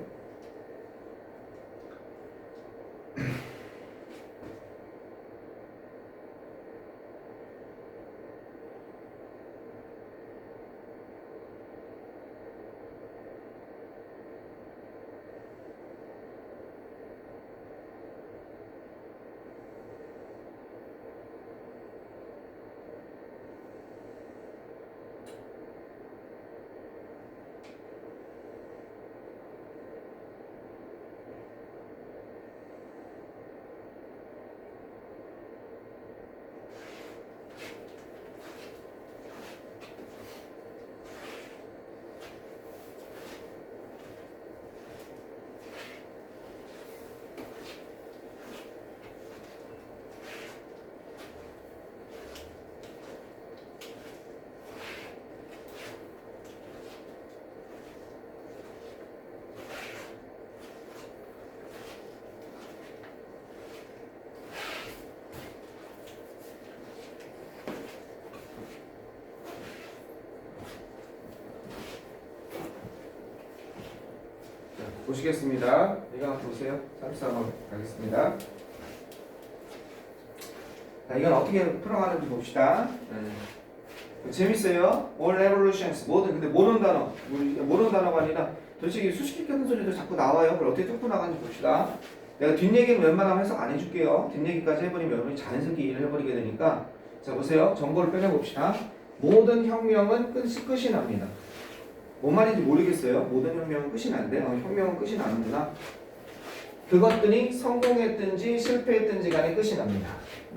보시겠습니다. 이거 한번 보세요. 34번 가겠습니다. 자, 이건 어떻게 풀어가는지 봅시다. 재밌어요. All revolutions 모든 근데 모르는 단어 모르는 단어가 아니라 도대체 이게 수식기 같은 소리도 자꾸 나와요. 그걸 어떻게 뚫고 나가는지 봅시다. 내가 뒷얘기는 웬만하면 해석 안 해줄게요. 뒷얘기까지 해버리면 여러분이 자연스럽게 일을 해버리게 되니까. 자 보세요. 정보를 빼내봅시다. 모든 혁명은 끝이 납니다. 뭔 말인지 모르겠어요. 모든 혁명은 끝이 난대. 혁명은 끝이 나는구나. 그것들이 성공했든지 실패했든지 간에 끝이 납니다.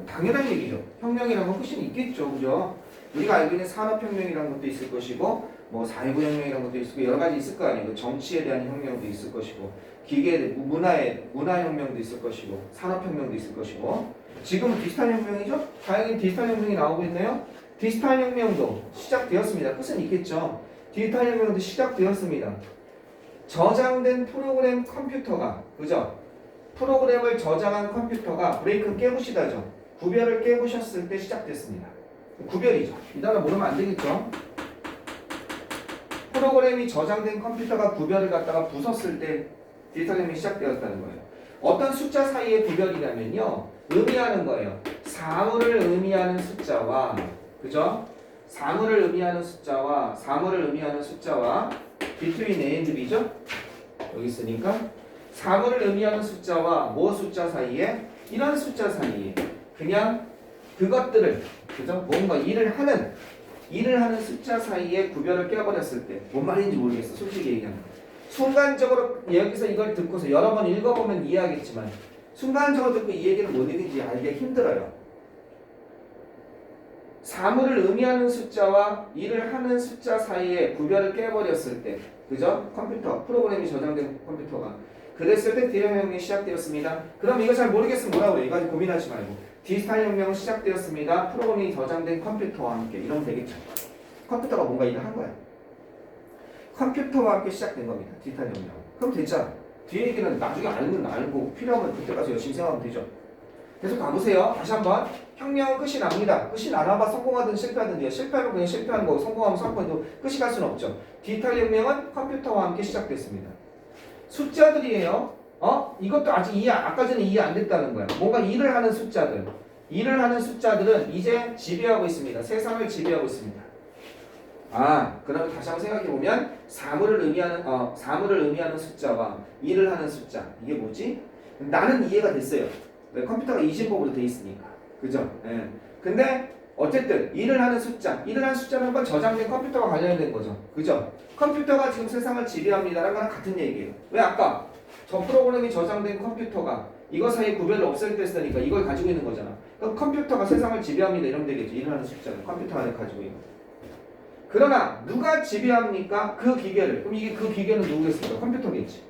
당연한 얘기죠. 혁명이라는 건 끝이 있겠죠. 그죠? 우리가 알고 있는 산업혁명이라는 것도 있을 것이고 뭐 사회부혁명이라는 것도 있을 거고 여러 가지 있을 거 아니에요. 정치에 대한 혁명도 있을 것이고 기계, 문화혁명도 있을 것이고 산업혁명도 있을 것이고 지금은 디지털 혁명이죠? 다행히 디지털 혁명이 나오고 있네요. 디지털 혁명도 시작되었습니다. 끝은 있겠죠. 디지털 혁명도 시작되었습니다. 저장된 프로그램 컴퓨터가 그죠? 프로그램을 저장한 컴퓨터가 브레이크 깨부시다죠. 구별을 깨부셨을 때 시작됐습니다. 구별이죠. 이 단어 모르면 안 되겠죠. 프로그램이 저장된 컴퓨터가 구별을 갖다가 부쉈을 때 디지털 혁명이 시작되었다는 거예요. 어떤 숫자 사이의 구별이냐면요. 의미하는 거예요. 사물을 의미하는 숫자와 그죠? 사물을 의미하는 숫자와 between A and B죠? 여기 있으니까 사물을 의미하는 숫자와 뭐 숫자 사이에 이런 숫자 사이에 그냥 그것들을 그죠? 뭔가 일을 하는 숫자 사이에 구별을 깨버렸을 때 뭔 말인지 모르겠어. 솔직히 얘기하면 순간적으로 여기서 이걸 듣고서 여러 번 읽어보면 이해하겠지만 순간적으로 듣고 이 얘기는 뭔 얘기인지 알기가 힘들어요. 사물을 의미하는 숫자와 일을 하는 숫자 사이에 구별을 깨버렸을 때 그죠? 컴퓨터, 프로그램이 저장된 컴퓨터가 그랬을 때 디지털 혁명이 시작되었습니다. 그럼 이거 잘 모르겠으면 뭐라고 그래? 이거 고민하지 말고 디지털 혁명은 시작되었습니다. 프로그램이 저장된 컴퓨터와 함께 이러면 되겠죠. 컴퓨터가 뭔가 일을 한 거야. 컴퓨터와 함께 시작된 겁니다. 디지털 혁명. 그럼 됐잖아. 뒤에 얘기는 나중에 알고 필요하면 그때까지 열심히 생각하면 되죠. 계속 가보세요. 다시 한번. 혁명은 끝이 납니다. 끝이 나나봐 성공하든 실패하든 실패하면 그냥 실패하는 거고 성공하면 성공해도 끝이 갈 수는 없죠. 디지털 혁명은 컴퓨터와 함께 시작됐습니다. 숫자들이에요. 이것도 아직 아까 전에 이해 안 됐다는 거야. 뭔가 일을 하는 숫자들. 일을 하는 숫자들은 이제 지배하고 있습니다. 세상을 지배하고 있습니다. 그러면 다시 한번 생각해보면 사물을 의미하는 숫자와 일을 하는 숫자. 이게 뭐지? 나는 이해가 됐어요. 왜? 컴퓨터가 이진법으로 돼 있으니까. 그죠? 예. 근데 어쨌든 일을 하는 숫자는 한번 저장된 컴퓨터가 관련된 거죠. 그죠? 컴퓨터가 지금 세상을 지배합니다라는 거랑 같은 얘기예요. 왜 아까 저 프로그램이 저장된 컴퓨터가 이거 사이 구별을 없앨 이걸 가지고 있는 거잖아. 그럼 컴퓨터가 세상을 지배합니다 이러면 되겠죠. 일을 하는 숫자는 컴퓨터 안에 가지고 있는. 그러나 누가 지배합니까? 그 기계를. 그럼 이게 그 기계는 누구겠습니까? 컴퓨터겠지.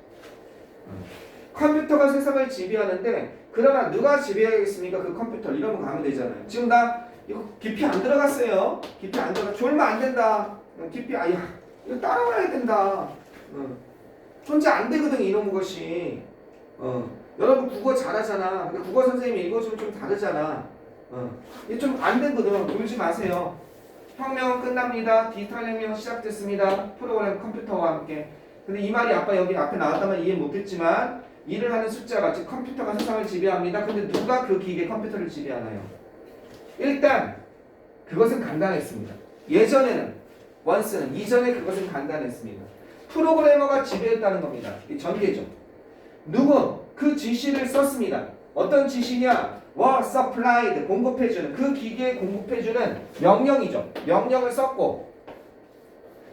컴퓨터가 세상을 지배하는데 그러나 누가 지배하겠습니까? 그 컴퓨터를. 이러면 가면 되잖아요. 지금 나 이거 깊이 안 들어갔어요. 깊이 안 들어가. 졸면 안 된다. 깊이 이거 따라와야 된다. 혼자 안 되거든 이런 것이. 여러분 국어 잘하잖아. 근데 국어 선생님이 읽어주면 좀 다르잖아. 이게 좀 안 되거든. 놀지 마세요. 혁명은 끝납니다. 디지털 혁명 시작됐습니다. 프로그램 컴퓨터와 함께. 근데 이 말이 아까 여기 앞에 나왔다면 이해 못했지만 일을 하는 숫자가 즉 컴퓨터가 세상을 지배합니다. 근데 누가 그 기계 컴퓨터를 지배하나요? 일단 그것은 간단했습니다. 예전에는 원스는 이전에 그것은 간단했습니다. 프로그래머가 지배했다는 겁니다. 이 전개죠. 누구? 그 지시를 썼습니다. 어떤 지시냐? was supplied 공급해주는 그 기계에 공급해주는 명령이죠. 명령을 썼고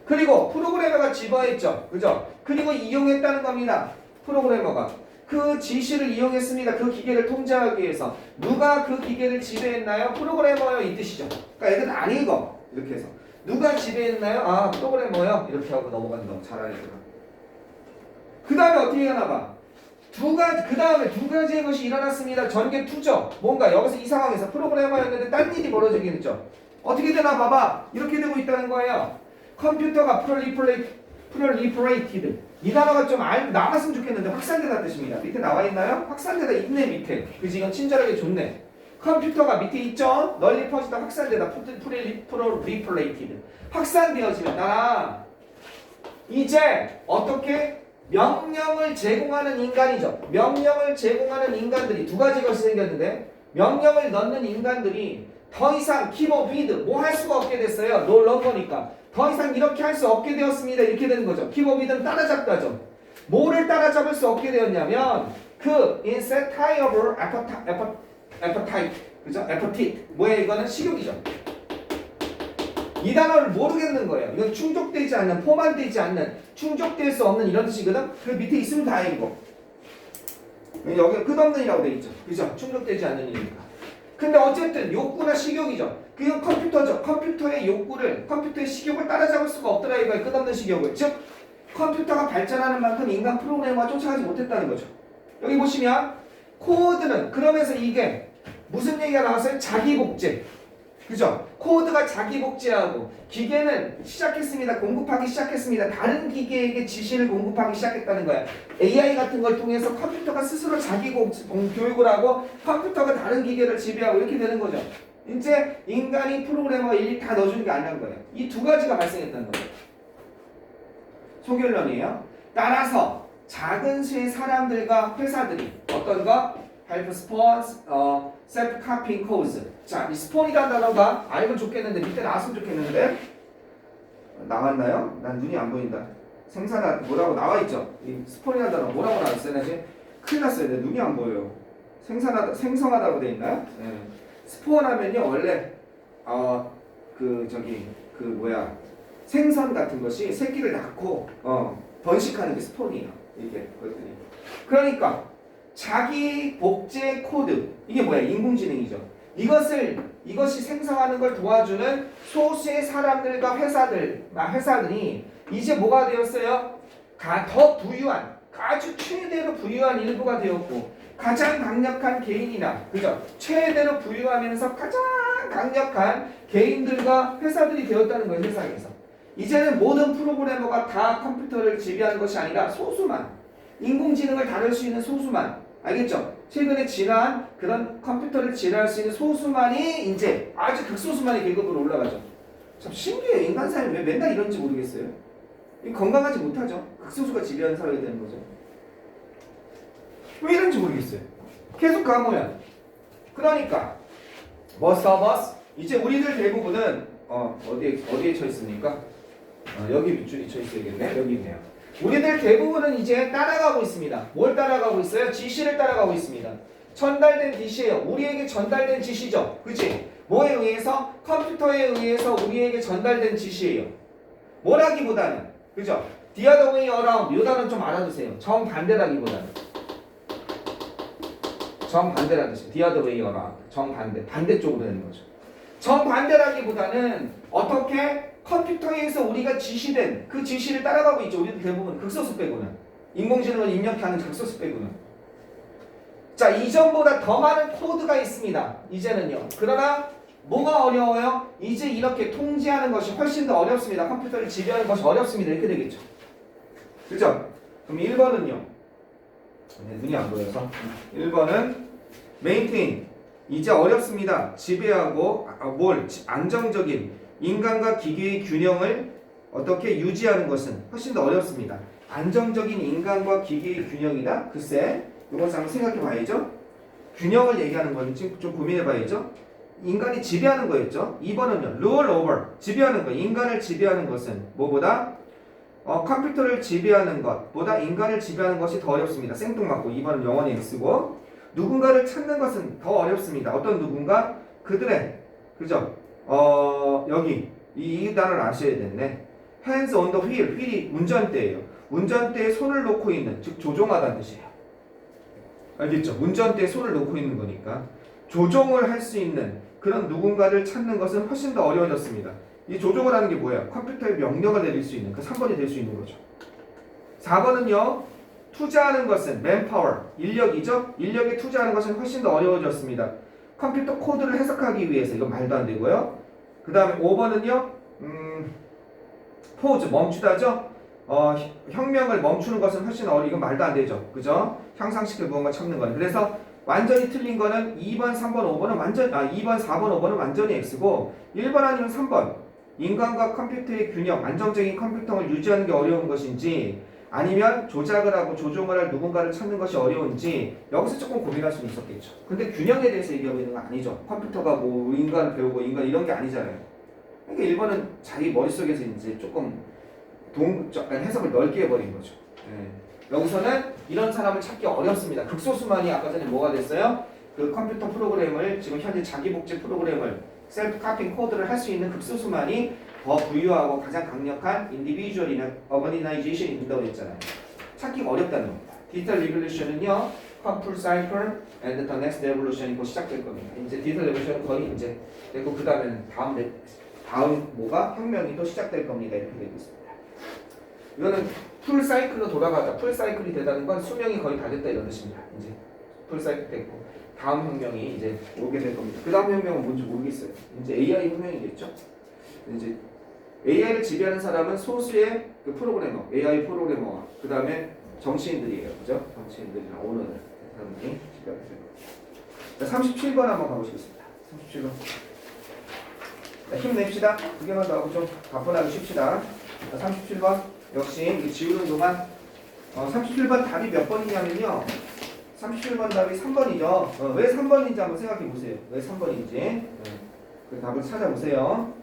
그리고 프로그래머가 지배했죠. 그죠? 그리고 이용했다는 겁니다. 프로그래머가 그 지시를 이용했습니다. 그 기계를 통제하기 위해서 누가 그 기계를 지배했나요? 프로그래머요 이 뜻이죠. 그러니까 애들 안 읽어 이렇게 해서 누가 지배했나요? 아 프로그래머요 이렇게 하고 넘어간다. 잘 알려줘라. 그 다음에 어떻게 하나 봐. 그 다음에 두 가지의 것이 일어났습니다. 전개 투죠. 뭔가 여기서 이 상황에서 프로그래머였는데 딴 일이 벌어지긴 했죠. 어떻게 되나 봐봐. 이렇게 되고 있다는 거예요. 컴퓨터가 proliferated. 이 단어가 좀 나왔으면 좋겠는데 확산되다 뜻입니다. 밑에 나와 있나요? 확산되다 있네 밑에. 그지? 이건 친절하게 좋네. 컴퓨터가 밑에 있죠? 널리 퍼지다 확산되다 proliferated. 확산되어지면 이제 어떻게? 명령을 제공하는 인간이죠. 명령을 제공하는 인간들이 두 가지 것이 생겼는데 명령을 넣는 인간들이 더 이상 키보드 위드 뭐 할 수가 없게 됐어요. no longer니까 더 이상 이렇게 할 수 없게 되었습니다. 이렇게 되는 거죠. 키보드 위드는 따라잡다죠. 뭐를 따라잡을 수 없게 되었냐면 그 insatiable appetite 그죠? appetite 뭐예요? 이거는 식욕이죠. 이 단어를 모르겠는 거예요. 이건 충족되지 않는, 포만되지 않는, 충족될 수 없는 이런 뜻이거든. 그 밑에 있으면 다행이고. 여기 끝없는 이라고 돼 있죠. 그죠? 충족되지 않는 일이니까. 근데 어쨌든 욕구나 식욕이죠. 그건 컴퓨터죠. 컴퓨터의 욕구를, 컴퓨터의 식욕을 따라잡을 수가 없더라 이거예요. 끝없는 식욕을. 즉 컴퓨터가 발전하는 만큼 인간 프로그래머가 쫓아가지 못했다는 거죠. 여기 보시면 코드는 그러면서 이게 무슨 얘기가 나왔어요? 자기복제. 그죠? 코드가 자기 복제하고 기계는 시작했습니다. 공급하기 시작했습니다. 다른 기계에게 지시를 공급하기 시작했다는 거야. AI 같은 걸 통해서 컴퓨터가 스스로 자기 교육을 하고 컴퓨터가 다른 기계를 지배하고 이렇게 되는 거죠. 이제 인간이 프로그래머 일일이 다 넣어주는 게 아니란 거예요. 이 두 가지가 발생했다는 거예요. 소결론이에요. 따라서 작은 수의 사람들과 회사들이 어떤 거? help spawns self-copying codes. 자, 이 스폰이라는 단어가 알면 좋겠는데 밑에 나왔으면 좋겠는데 나왔나요? 난 눈이 안 보인다. 생산하 뭐라고 나와 있죠? 이 스폰이라는 단어 뭐라고 나와 있어요? 나 지금 큰일 났어요. 내 눈이 안 보여요. 생성하다고 돼 있나요? 네. 스폰하면요 원래 생선 같은 것이 새끼를 낳고 번식하는 게 스폰이에요. 이게 그것들이. 그러니까 자기 복제 코드 이게 뭐야? 인공지능이죠. 이것이 생성하는 걸 도와주는 소수의 사람들과 회사들이 이제 뭐가 되었어요? 더 부유한 아주 최대로 부유한 일부가 되었고 가장 강력한 개인이나 그죠? 최대로 부유하면서 가장 강력한 개인들과 회사들이 되었다는 거예요. 세상에서 이제는 모든 프로그래머가 다 컴퓨터를 지배하는 것이 아니라 소수만 인공지능을 다룰 수 있는 소수만 알겠죠? 최근에 진화한 그런 컴퓨터를 지배할 수 있는 소수만이 이제 아주 극소수만이 계급으로 올라가죠. 참 신기해요. 인간 사회는 왜 맨날 이런지 모르겠어요. 건강하지 못하죠. 극소수가 지배하는 사회가 되는 거죠. 왜 이런지 모르겠어요. 계속 가모야. 그러니까 most of us 이제 우리들 대부분은 어디에 쳐 있습니까? 여기 밑줄이 쳐 있어야겠네. 여기 있네요. 우리들 대부분은 이제 따라가고 있습니다. 뭘 따라가고 있어요? 지시를 따라가고 있습니다. 전달된 지시예요. 우리에게 전달된 지시죠. 그치? 뭐에 의해서? 컴퓨터에 의해서 우리에게 전달된 지시예요. 뭐라기보다는 그죠? The other way around 이 단어는 좀 알아두세요. 정반대라기보다는 정반대라는 뜻이에요. The other way around 정반대 반대쪽으로 되는 거죠. 정반대라기보다는 어떻게? 컴퓨터에서 우리가 지시된 그 지시를 따라가고 있죠. 우리도 대부분 극소수 빼고는 인공지능을 입력하는 극소수 빼고는 자 이전보다 더 많은 코드가 있습니다. 이제는요. 그러나 뭐가 어려워요? 이제 이렇게 통제하는 것이 훨씬 더 어렵습니다. 컴퓨터를 지배하는 것이 어렵습니다. 이렇게 되겠죠. 그죠? 그럼 1번은요. 눈이 안 보여서 1번은 maintain 이제 어렵습니다. 지배하고 안정적인 인간과 기계의 균형을 어떻게 유지하는 것은 훨씬 더 어렵습니다. 안정적인 인간과 기계의 균형이다? 글쎄, 이것을 한번 생각해 봐야죠. 균형을 얘기하는 건지 좀 고민해 봐야죠. 인간이 지배하는 거였죠. 2번은요. rule over, 지배하는 거. 인간을 지배하는 것은 뭐보다? 컴퓨터를 지배하는 것보다 인간을 지배하는 것이 더 어렵습니다. 생뚱맞고 2번은 영원히 X고, 누군가를 찾는 것은 더 어렵습니다. 어떤 누군가? 그들의, 그죠? 여기 이 단어를 아셔야 되네. hands on the wheel, 휠이 운전대예요. 운전대에 손을 놓고 있는, 즉 조종하다는 뜻이에요. 알겠죠? 운전대에 손을 놓고 있는 거니까 조종을 할 수 있는 그런 누군가를 찾는 것은 훨씬 더 어려워졌습니다. 이 조종을 하는 게 뭐예요? 컴퓨터에 명령을 내릴 수 있는 그 3번이 될 수 있는 거죠. 4번은요. 투자하는 것은 manpower, 인력이죠? 인력에 투자하는 것은 훨씬 더 어려워졌습니다. 컴퓨터 코드를 해석하기 위해서 이건 말도 안 되고요. 그 다음에 5번은요. pause, 멈추다죠? 혁명을 멈추는 것은 훨씬 이건 말도 안 되죠. 그죠? 향상시킬 무언가 참는 거는. 그래서 완전히 틀린 거는 2번, 3번, 5번은 2번, 4번, 5번은 완전히 X고 1번 아니면 3번. 인간과 컴퓨터의 균형, 안정적인 컴퓨터를 유지하는 게 어려운 것인지 아니면 조작을 하고 조종을 할 누군가를 찾는 것이 어려운지 여기서 조금 고민할 수는 있었겠죠. 근데 균형에 대해서 얘기하고 있는 건 아니죠. 컴퓨터가 뭐 인간을 배우고 인간 이런 게 아니잖아요. 그러니까 1번은 자기 머릿속에서 이제 조금 해석을 넓게 해버린 거죠. 여기서는 이런 사람을 찾기 어렵습니다. 극소수만이 아까 전에 뭐가 됐어요? 그 컴퓨터 프로그램을 지금 현재 자기 복제 프로그램을 셀프 카핑 코드를 할 수 있는 극소수만이 더 부유하고 가장 강력한 인디비주얼이나 어버니나이제이션이 된다고 했잖아요. 찾기가 어렵다는 겁니다. 디지털 리볼루션은요, 풀 사이클 and the next revolution이 곧 시작될 겁니다. 이제 디지털 리볼루션은 거의 이제 됐고 그 다음에는 다음 뭐가 혁명이 또 시작될 겁니다. 이렇게 되고 있습니다. 이거는 풀 사이클로 돌아가다. 풀 사이클이 되다는 건 수명이 거의 다 됐다 이런 뜻입니다. 이제 풀 사이클 됐고 다음 혁명이 이제 오게 될 겁니다. 그 다음 혁명은 뭔지 모르겠어요. 이제 AI 혁명이겠죠. 이제 AI를 지배하는 사람은 소수의 그 프로그래머, AI 프로그래머와 그 다음에 정치인들이에요. 그죠? 정치인들이나 오너들 사람들이 지배하게 될 겁니다. 37번 한번 가보시겠습니다. 37번. 힘냅시다. 두 개만 더 하고 좀 가뿐하게 쉽시다. 37번. 역시 지우는 동안 37번 답이 몇 번이냐면요. 37번 답이 3번이죠. 왜 3번인지 한번 생각해 보세요. 왜 3번인지. 그 답을 찾아보세요.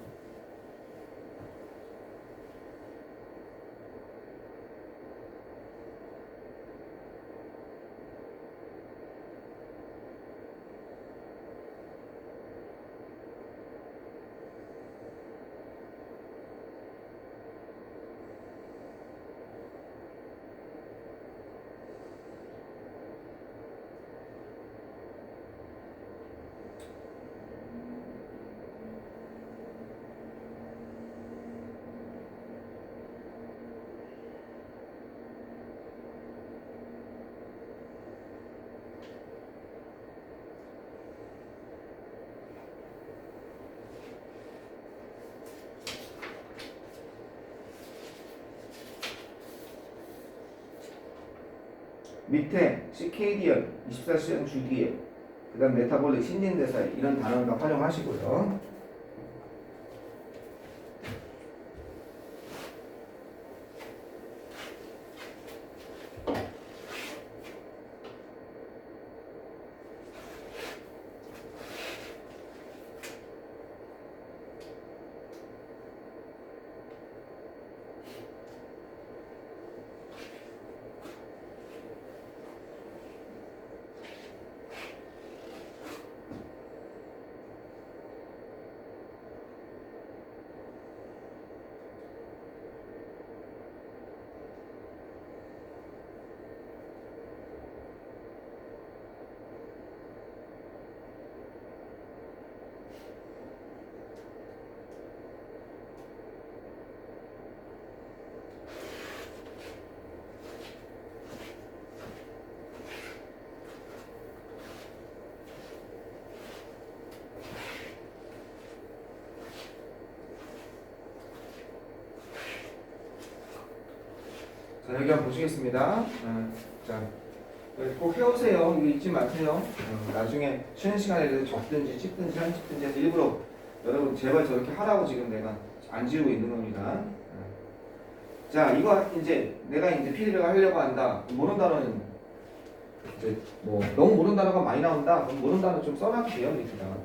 밑에 시케이디언 24시간 주기에 그 다음 메타볼릭 신진대사 이런 단어를 다 활용하시고요. 자, 여기 한번 보시겠습니다. 자, 꼭 해오세요. 이거 잊지 마세요. 나중에 쉬는 시간에 적든지 찍든지 한 찍든지 해서 일부러 여러분 제발 저렇게 하라고 지금 내가 안 지우고 있는 겁니다. 자, 이거 이제 내가 이제 피드백을 하려고 한다. 모르는 단어는 이제 뭐 너무 모르는 단어가 많이 나온다. 그럼 모르는 단어 좀 써놔도 돼요, 밑에다가.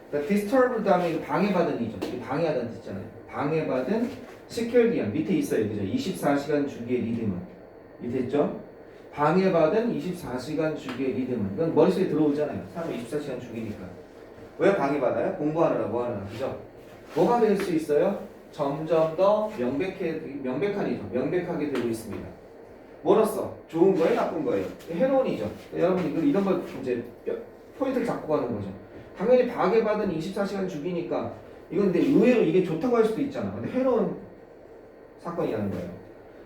그러니까 disturb 다음에 방해받은 이죠. 방해하다는 뜻잖아요. 방해받은 시큐리언 밑에 있어요, 그죠? 24시간 주기의 리듬은 밑에 있죠? 방해받은 24시간 주기의 리듬은 이건 머릿속에 들어오잖아요. 사람 24시간 주기니까. 왜 방해받아요? 공부하느라 뭐 하느라, 그죠? 뭐가 될 수 있어요? 점점 더 명백하게 되고 있습니다. 뭐로써? 좋은 거예요, 나쁜 거예요? 해로운이죠. 여러분 이런 걸 이제 포인트를 잡고 가는 거죠. 당연히 방해받은 24시간 주기니까 이건 근데 의외로 이게 좋다고 할 수도 있잖아. 근데 해로운 사건이라는 거예요.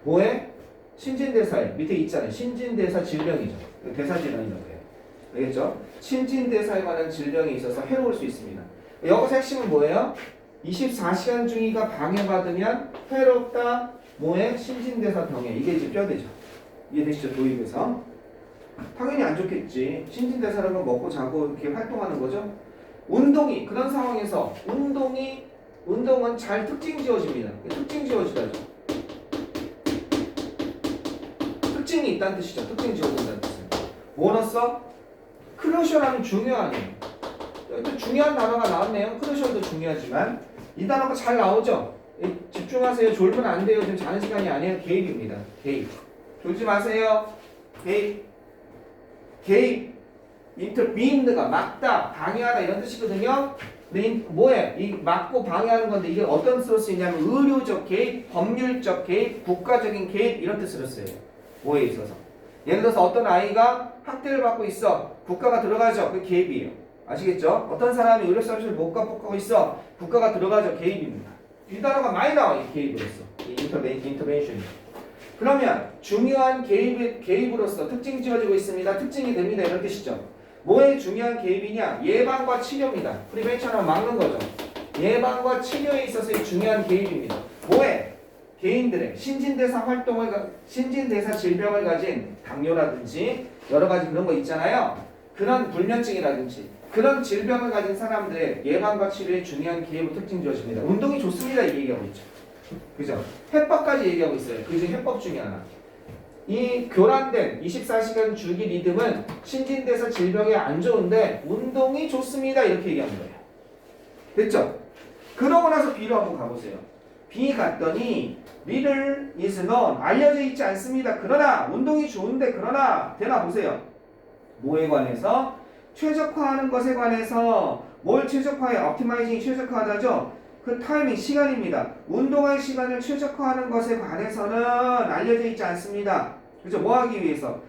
뭐에? 신진대사에 밑에 있잖아요. 신진대사 질병이죠. 대사질환이라고 해요. 알겠죠? 신진대사에 관한 질병이 있어서 해로울 수 있습니다. 여기서 핵심은 뭐예요? 24시간 주기가 방해받으면 해롭다. 뭐에? 신진대사 병에. 이게 이제 뼈대죠. 이해되시죠? 도입에서. 당연히 안 좋겠지. 신진대사라는 건 먹고 자고 이렇게 활동하는 거죠. 운동이 그런 상황에서 운동은 잘 특징 지어집니다. 특징 지어지다죠. 특징이 있다는 뜻이죠. 특징 지어진다는 뜻은. 뭐로써? 크루셜하면 중요하네요. 또 중요한 단어가 나왔네요. 크루셜도 중요하지만 이 단어가 잘 나오죠. 집중하세요. 졸면 안 돼요. 지금 자는 시간이 아니에요. 개입입니다. 개입. 졸지 마세요. 개입. 인터빈드가 막다, 방해하다 이런 뜻이거든요. 근데 뭐예요? 이 막고 방해하는 건데 이게 어떤 뜻으로 쓰이냐면 의료적 개입, 법률적 개입, 국가적인 개입 이런 뜻으로 써요. 뭐에 있어서. 예를 들어서 어떤 아이가 학대를 받고 있어. 국가가 들어가죠. 그 개입이에요. 아시겠죠? 어떤 사람이 의료 서비스를 못 갚고 있어. 국가가 들어가죠. 개입입니다. 이 단어가 많이 나와요. 이 개입으로서. 이 인터벤션이. 그러면 중요한 개입으로서 특징 지어지고 있습니다. 특징이 됩니다. 이런 뜻이죠. 뭐에 중요한 개입이냐? 예방과 치료입니다. 프리벤션은 막는 거죠. 예방과 치료에 있어서의 중요한 개입입니다. 뭐에? 개인들의 신진대사 질병을 가진 당뇨라든지 여러 가지 그런 거 있잖아요. 그런 불면증이라든지 그런 질병을 가진 사람들의 예방과 치료에 중요한 개입으로 특징 지어집니다. 운동이 좋습니다. 이 얘기하고 있죠. 그죠? 해법까지 얘기하고 있어요. 그중 해법 중에 하나. 이 교란된 24시간 주기 리듬은 신진대사 질병에 안 좋은데 운동이 좋습니다. 이렇게 얘기하는 거예요. 됐죠? 그러고 나서 B로 한번 가보세요. B 갔더니 little is known 알려져 있지 않습니다. 그러나 운동이 좋은데 그러나 되나 보세요. 뭐에 관해서? 최적화하는 것에 관해서 뭘 최적화해? optimizing이 최적화하다죠? 그 타이밍 시간입니다. 운동할 시간을 최적화하는 것에 관해서는 알려져 있지 않습니다. 그죠? 뭐 하기 위해서?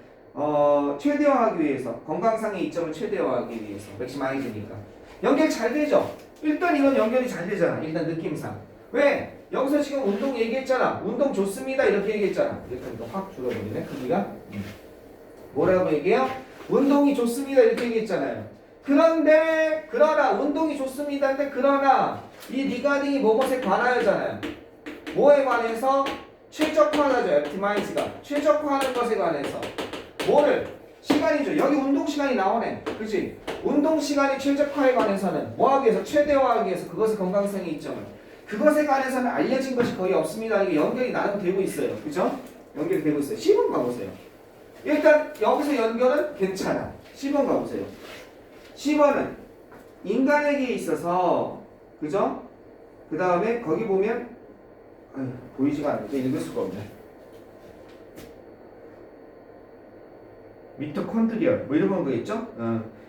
최대화하기 위해서. 건강상의 이점을 최대화하기 위해서. 맥시마이즈니까. 연결 잘 되죠? 일단 이건 연결이 잘 되잖아. 일단 느낌상. 왜? 여기서 지금 운동 얘기했잖아. 운동 좋습니다. 이렇게 얘기했잖아. 이렇게 하니까 확 줄어버리네. 크기가. 뭐라고 얘기해요? 운동이 좋습니다. 이렇게 얘기했잖아요. 그러나 운동이 좋습니다인데 그러나 이 리가딩이 뭐뭐에 관하여잖아요. 뭐에 관해서? 최적화하죠. 옵티마이즈가 최적화하는 것에 관해서 뭐를? 시간이죠. 여기 운동 시간이 나오네. 그치? 운동 시간이 최적화에 관해서는 뭐 하기 위해서? 최대화하기 위해서 그것의 건강성의 이점을 그것에 관해서는 알려진 것이 거의 없습니다. 이게 연결이 나름 되고 있어요. 그죠? 연결이 되고 있어요. 10번 가보세요. 일단 여기서 연결은 괜찮아. 10번 가보세요. 10번은 인간에게 있어서 그죠? 그 다음에 거기 보면 보이지가 않는데 읽을 수가 없네. 미토콘드리얼 뭐 이런 거 있죠?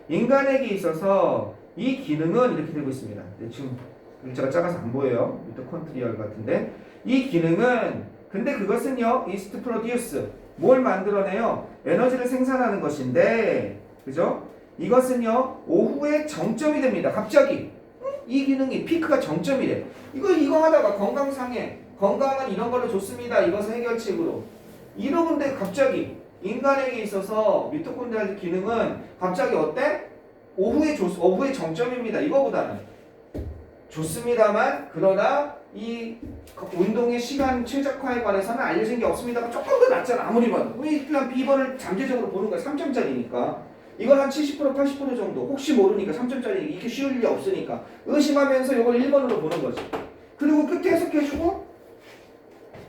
인간에게 있어서 이 기능은 이렇게 되고 있습니다. 지금 글자가 작아서 안 보여요. 미토콘드리얼 같은데 이 기능은 근데 그것은요 is to produce 뭘 만들어내요? 에너지를 생산하는 것인데 그죠? 이것은요 오후에 정점이 됩니다. 갑자기 이 기능이 피크가 정점이래. 이거 하다가 건강은 이런 걸로 좋습니다. 이것은 해결책으로 이러는데 갑자기 인간에게 있어서 미토콘드리얼 기능은 갑자기 어때? 오후에 정점입니다. 이거보다는 좋습니다만 그러나 이 운동의 시간 최적화에 관해서는 알려진 게 없습니다만 조금 더 낫잖아. 아무리 봐도. 왜 그냥 B번을 잠재적으로 보는 거야. 3점짜리니까. 이건 한 70% 80% 정도. 혹시 모르니까 3점짜리 이렇게 쉬울 일이 없으니까. 의심하면서 이걸 1번으로 보는 거지. 그리고 끝에 해석해주고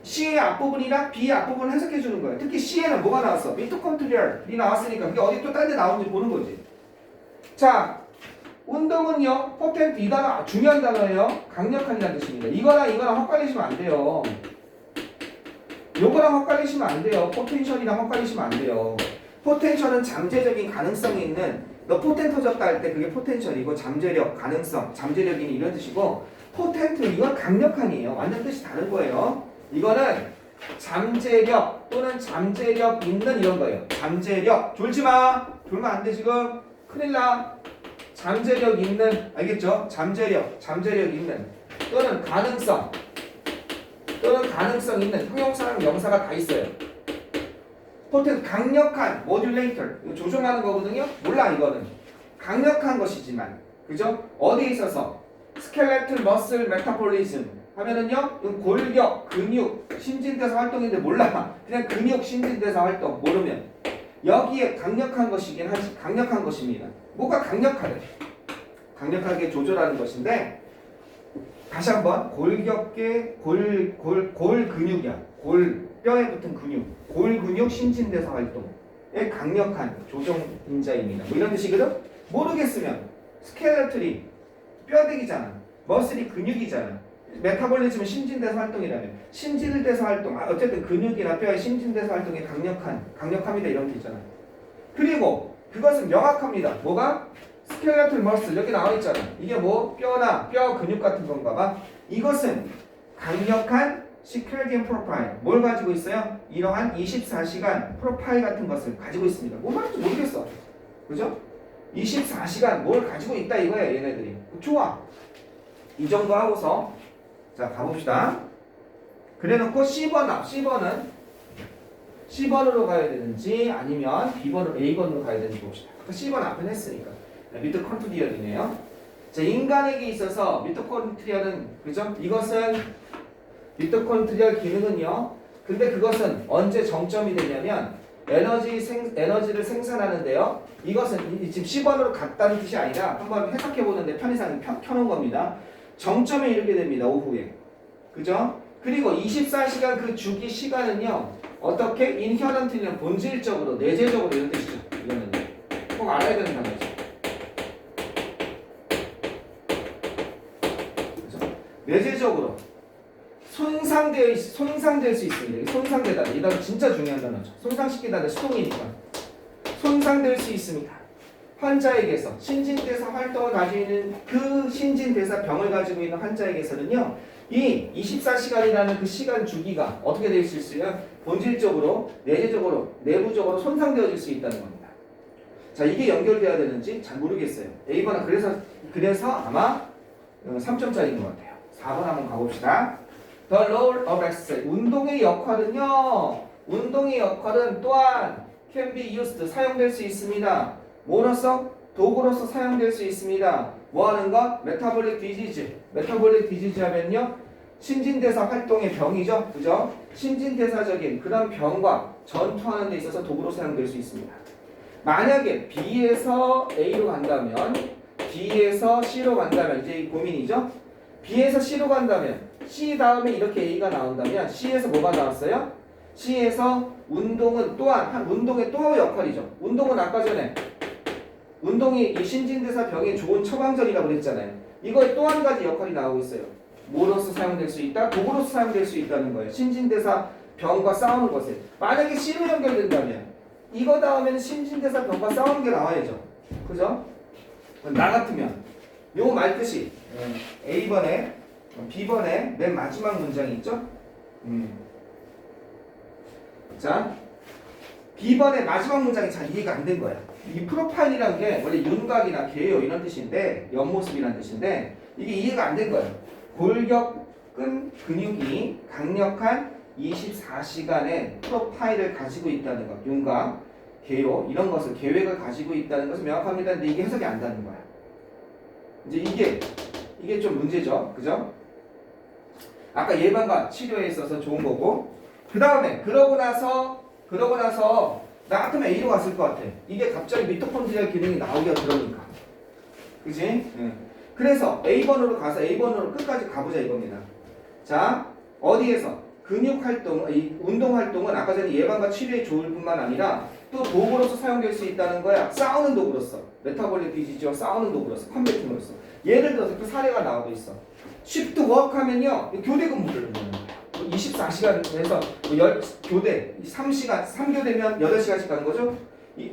C의 앞부분이랑 B의 앞부분을 해석해주는 거예요. 특히 C에는 뭐가 나왔어? 미토콘트리얼이 나왔으니까 그게 어디 또 딴 데 나오는지 보는 거지. 자, 운동은요, 포텐트 이 단어 중요한 단어예요. 강력한이라는 뜻입니다. 이거랑 헛갈리시면 안 돼요. 요거랑 헛갈리시면 안 돼요. 포텐셜이랑 헛갈리시면 안 돼요. 포텐셜은 잠재적인 가능성이 있는 너 포텐 터졌다 할 때 그게 포텐셜이고 잠재력, 가능성, 잠재력이니 이런 뜻이고 포텐트 이건 강력한이에요. 완전 뜻이 다른 거예요. 이거는 잠재력 또는 잠재력 있는 이런 거예요. 잠재력 졸지 마. 졸면 안 돼 지금. 큰일 나. 잠재력 있는 알겠죠? 잠재력 있는 또는 가능성 있는 형용사랑 명사가 다 있어요. 포텐트 강력한 모듈레이터 조종하는 거거든요. 몰라 이거는 강력한 것이지만 그죠? 어디에 있어서 스켈레틀 머슬 메타볼리즘 하면은요 골격 근육 신진대사 활동인데 몰라 그냥 근육 신진대사 활동 모르면 여기에 강력한 것이긴 하지 강력한 것입니다. 뭐가 강력하래? 강력하게 조절하는 것인데 다시 한번 골격계 골 근육이야. 뼈에 붙은 근육 골 근육 신진대사 활동에 강력한 조정 인자입니다. 뭐 이런 뜻이거든? 모르겠으면 스켈레틀이 뼈대기잖아. 머슬이 근육이잖아. 메타볼리즘은 신진대사 활동이라면 신진대사 활동 어쨌든 근육이나 뼈의 신진대사 활동이 강력합니다 이런 게 있잖아. 그리고 그것은 명확합니다. 뭐가? 스켈레틀 머슬 여기 나와 있잖아. 이게 뭐 뼈나 뼈 근육 같은 건가 봐. 이것은 강력한 시크레디언 프로파일 뭘 가지고 있어요? 이러한 24시간 프로파일 같은 것을 가지고 있습니다. 뭐 말인지 모르겠어. 그죠? 24시간 뭘 가지고 있다 이거야 얘네들이. 좋아. 이 정도 하고서 자 가봅시다. 그래놓고 C번으로 가야 되는지 아니면 B번으로 A번으로 가야 되는지 봅시다. C번 앞은 했으니까 미토콘트리얼이네요. 자 인간에게 있어서 미토콘트리얼은 그죠? 이것은 미토콘트리얼 기능은요. 근데 그것은 언제 정점이 되냐면 에너지를 생산하는데요. 이것은 지금 C번으로 갔다는 뜻이 아니라 한번 해석해 보는데 편의상 켜놓은 겁니다. 정점에 이르게 됩니다. 오후에. 그죠? 그리고 24시간 그 주기 시간은요. 어떻게? 인혀런트는 본질적으로 내재적으로 이런 뜻이죠. 이거는 꼭 알아야 되는 단어죠. 그죠? 내재적으로 손상될 수 있습니다. 손상되다. 이 단어 진짜 중요한 단어죠. 손상시키다는 수동이니까. 손상될 수 있습니다. 환자에게서 신진대사 활동을 가지고 있는 그 신진대사 병을 가지고 있는 환자에게서는요. 이 24시간이라는 그 시간 주기가 어떻게 될 수 있어요? 본질적으로, 내재적으로, 내부적으로 손상되어질 수 있다는 겁니다. 자, 이게 연결돼야 되는지 잘 모르겠어요. A번은 그래서 아마 3점짜리인 것 같아요. 4번 한번 가봅시다. The role of exercise. 운동의 역할은 또한 can be used, 사용될 수 있습니다. 뭐로서? 도구로서 사용될 수 있습니다. 뭐 하는 것? 메타볼릭 디지즈. 메타볼릭 디지즈 하면요. 신진대사 활동의 병이죠. 그죠? 신진대사적인 그런 병과 전투하는 데 있어서 도구로 사용될 수 있습니다. 만약에 B에서 A로 간다면 B에서 C로 간다면 이제 고민이죠. B에서 C로 간다면 C 다음에 이렇게 A가 나온다면 C에서 뭐가 나왔어요? C에서 운동은 또한 운동의 또 역할이죠. 운동은 아까 전에 운동이 이 신진대사 병에 좋은 처방전이라고 그랬잖아요. 이거에 또 한 가지 역할이 나오고 있어요. 뭐로서 사용될 수 있다? 도구로서 사용될 수 있다는 거예요. 신진대사 병과 싸우는 것에. 만약에 C로 연결된다면 이거 다음에는 신진대사 병과 싸우는 게 나와야죠. 그죠? 나 같으면 요 말뜻이 A번에 B번에 맨 마지막 문장이 있죠? 자, B번의 마지막 문장이 잘 이해가 안 된 거야. 이 프로파일이라는 게 원래 윤곽이나 개요 이런 뜻인데 옆모습이라는 뜻인데 이게 이해가 안 된 거예요. 골격근 근육이 강력한 24시간의 프로파일을 가지고 있다는 것. 윤곽, 개요 이런 것을 계획을 가지고 있다는 것은 명확합니다. 근데 이게 해석이 안 되는 거야. 이제 이게 좀 문제죠. 그죠? 아까 예방과 치료에 있어서 좋은 거고. 그 다음에 그러고 나서 나 같으면 A로 갔을 것 같아. 이게 갑자기 미토콘드리아 기능이 나오기가 그러니까. 그지? 응. 그래서 A번으로 가서 A번으로 끝까지 가보자 이겁니다. 자, 어디에서? 근육 활동, 이 운동 활동은 아까 전에 예방과 치료에 좋을 뿐만 아니라 또 도구로서 사용될 수 있다는 거야. 싸우는 도구로서. 메타볼릭 디지즈와 싸우는 도구로서. 컴배팅으로서. 예를 들어서 그 사례가 나오고 있어. 쉬프트 워크 하면요. 교대 근무를 하는 거야. 24시간에서 교대 3시간, 3교대면 8시간씩 가는 거죠.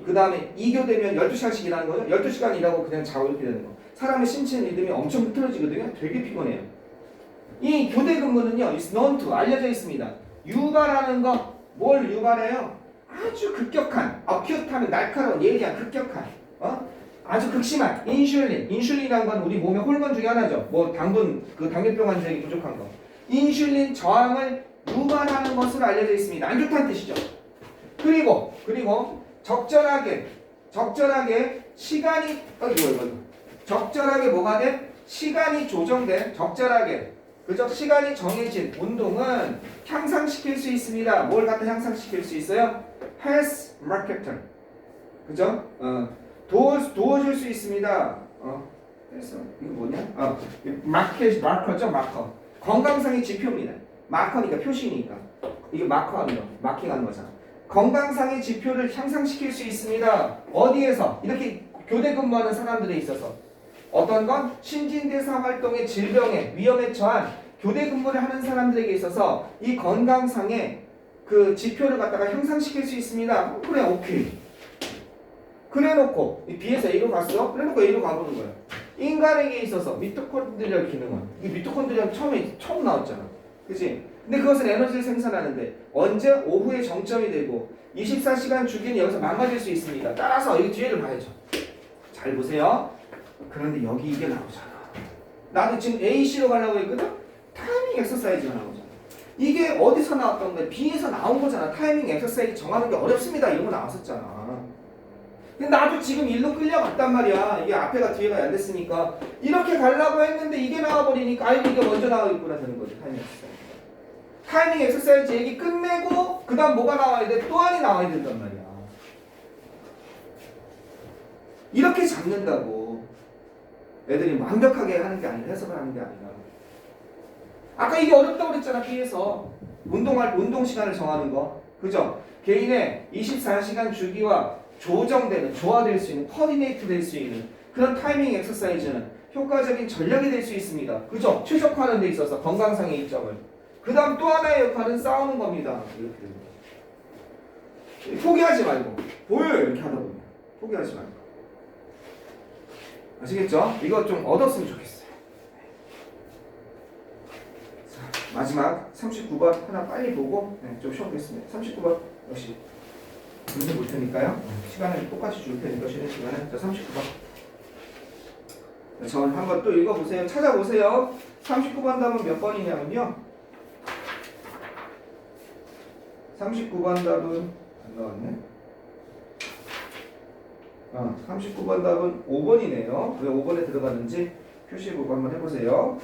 그 다음에 2교대면 12시간씩 일하는 거죠. 12시간 일하고 그냥 자고 이렇게 되는 거. 사람의 신체 리듬이 엄청 흐트러지거든요. 되게 피곤해요. 이 교대 근무는요. is known to 알려져 있습니다. 유발하는 거, 뭘 유발해요? 아주 급격한, acute 하면 날카로운, 예리한, 급격한, 아주 극심한 인슐린이라는 건 우리 몸의 호르몬 중에 하나죠. 뭐 당뇨병 환자에게 부족한 거. 인슐린 저항을 유발하는 것으로 알려져 있습니다. 안 좋다는 뜻이죠. 그리고 적절하게 시간이 이거 적절하게 뭐가 돼? 시간이 조정된 적절하게 그죠? 시간이 정해진 운동은 향상시킬 수 있습니다. 뭘 갖다 향상시킬 수 있어요? 헬스 마케터 그죠? 도와줄 수 있습니다. 그래서 이거 뭐냐? 마커죠, 마커. 건강상의 지표입니다. 마커니까 표시니까. 이게 마커하는 거, 마킹하는 거잖아. 건강상의 지표를 향상시킬 수 있습니다. 어디에서? 이렇게 교대 근무하는 사람들에 있어서. 어떤 건 신진대사 활동의 질병에 위험에 처한 교대 근무를 하는 사람들에게 있어서 이 건강상의 그 지표를 갖다가 향상시킬 수 있습니다. 그래, 오케이. 그래놓고 B에서 A로 갔어? 그래놓고 A로 가보는 거야. 인간에게 있어서 미토콘드리아 기능은 이 미토콘드리아 처음 나왔잖아. 그치? 근데 그것은 에너지를 생산하는데 언제? 오후에 정점이 되고 24시간 주기는 여기서 망가질 수 있습니다. 따라서 이 뒤에를 봐야죠. 잘 보세요. 그런데 여기 이게 나오잖아. 나도 지금 AC로 가려고 했거든? 타이밍 엑서사이즈가 나오잖아. 이게 어디서 나왔던 거야? B에서 나온 거잖아. 타이밍 엑서사이즈 정하는 게 어렵습니다. 이런 거 나왔었잖아. 근데 나도 지금 일로 끌려갔단 말이야. 이게 앞에가 뒤에가 안 됐으니까 이렇게 가려고 했는데 이게 나와버리니까 아이고 이게 먼저 나와있구나 되는 거지. 타이밍 엑서사이즈. 타이밍 엑서사이즈 얘기 끝내고 그 다음 뭐가 나와야 돼? 또 하나 나와야 된단 말이야. 이렇게 잡는다고 애들이 완벽하게 하는 게 아니라 해석을 하는 게 아니라 아까 이게 어렵다고 그랬잖아. B에서 운동 시간을 정하는 거 그죠? 개인의 24시간 주기와 조정되는, 조화될 수 있는, 코디네이트 될 수 있는 그런 타이밍 엑서사이즈는 효과적인 전략이 될 수 있습니다. 그죠? 최적화하는 데 있어서 건강상의 이점을. 그 다음 또 하나의 역할은 싸우는 겁니다. 이렇게 됩니다. 포기하지 말고 보여요. 이렇게 하다 보면 포기하지 말고. 아시겠죠? 이거 좀 얻었으면 좋겠어요. 자, 마지막 39번 하나 빨리 보고 좀 쉬어보겠습니다. 39번 역시 문제 볼 테니까요. 시간을 똑같이 줄 테니까 쉬는 시간은. 자, 39번. 저 한번 또 읽어보세요. 찾아보세요. 39번 답은 몇 번이냐면요. 39번 답은 안 나왔네. 39번 답은 5번이네요. 왜 5번에 들어갔는지 표시해보고 한번 해보세요.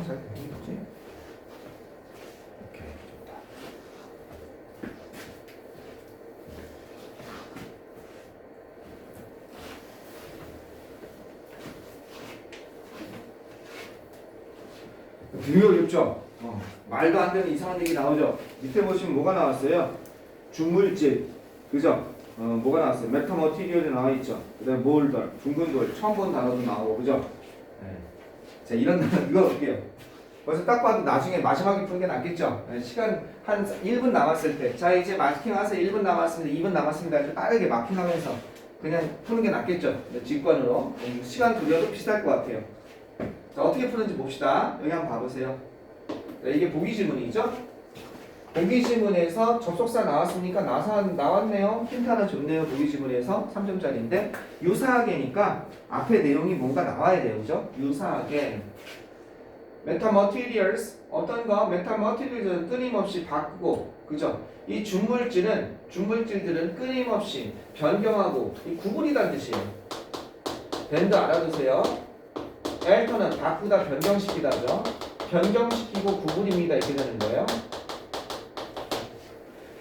잘 되는 거지? 오케이, 좋다. 되게 어렵죠? 말도 안 되는 이상한 얘기 나오죠? 밑에 보시면 뭐가 나왔어요? 중물질, 그죠? 뭐가 나왔어요? 메타머티리얼이 나와 있죠. 그다음에 몰더, 둥근 돌, 처음 본 단어도 나오고, 그죠? 네. 자, 이런 단어 이거 어때요? 벌써 딱 봐도 나중에 마지막에 푸는 게 낫겠죠? 네, 시간 한 1분 남았을 때, 자 이제 마킹하서 1분 남았습니다, 2분 남았습니다. 이렇게 빠르게 마킹하면서 그냥 푸는 게 낫겠죠? 네, 직관으로 시간 dur여도 비슷할 것 같아요. 자, 어떻게 푸는지 봅시다. 여기 한번 봐보세요. 자, 이게 보기 지문이죠? 보기 지문에서 접속사 나왔으니까 나왔네요. 힌트 하나 줬네요. 보기 지문에서 3점짜리인데 유사하게니까 앞에 내용이 뭔가 나와야 돼요. 그죠? 유사하게 metamaterials 어떤 거? metamaterials는 끊임없이 바꾸고, 그죠? 이 중물질들은 끊임없이 변경하고 이 구분이란 뜻이에요. 밴드 알아두세요. 엘터는 바꾸다 변경시키다죠. 변경시키고 구분입니다. 이렇게 되는 거예요.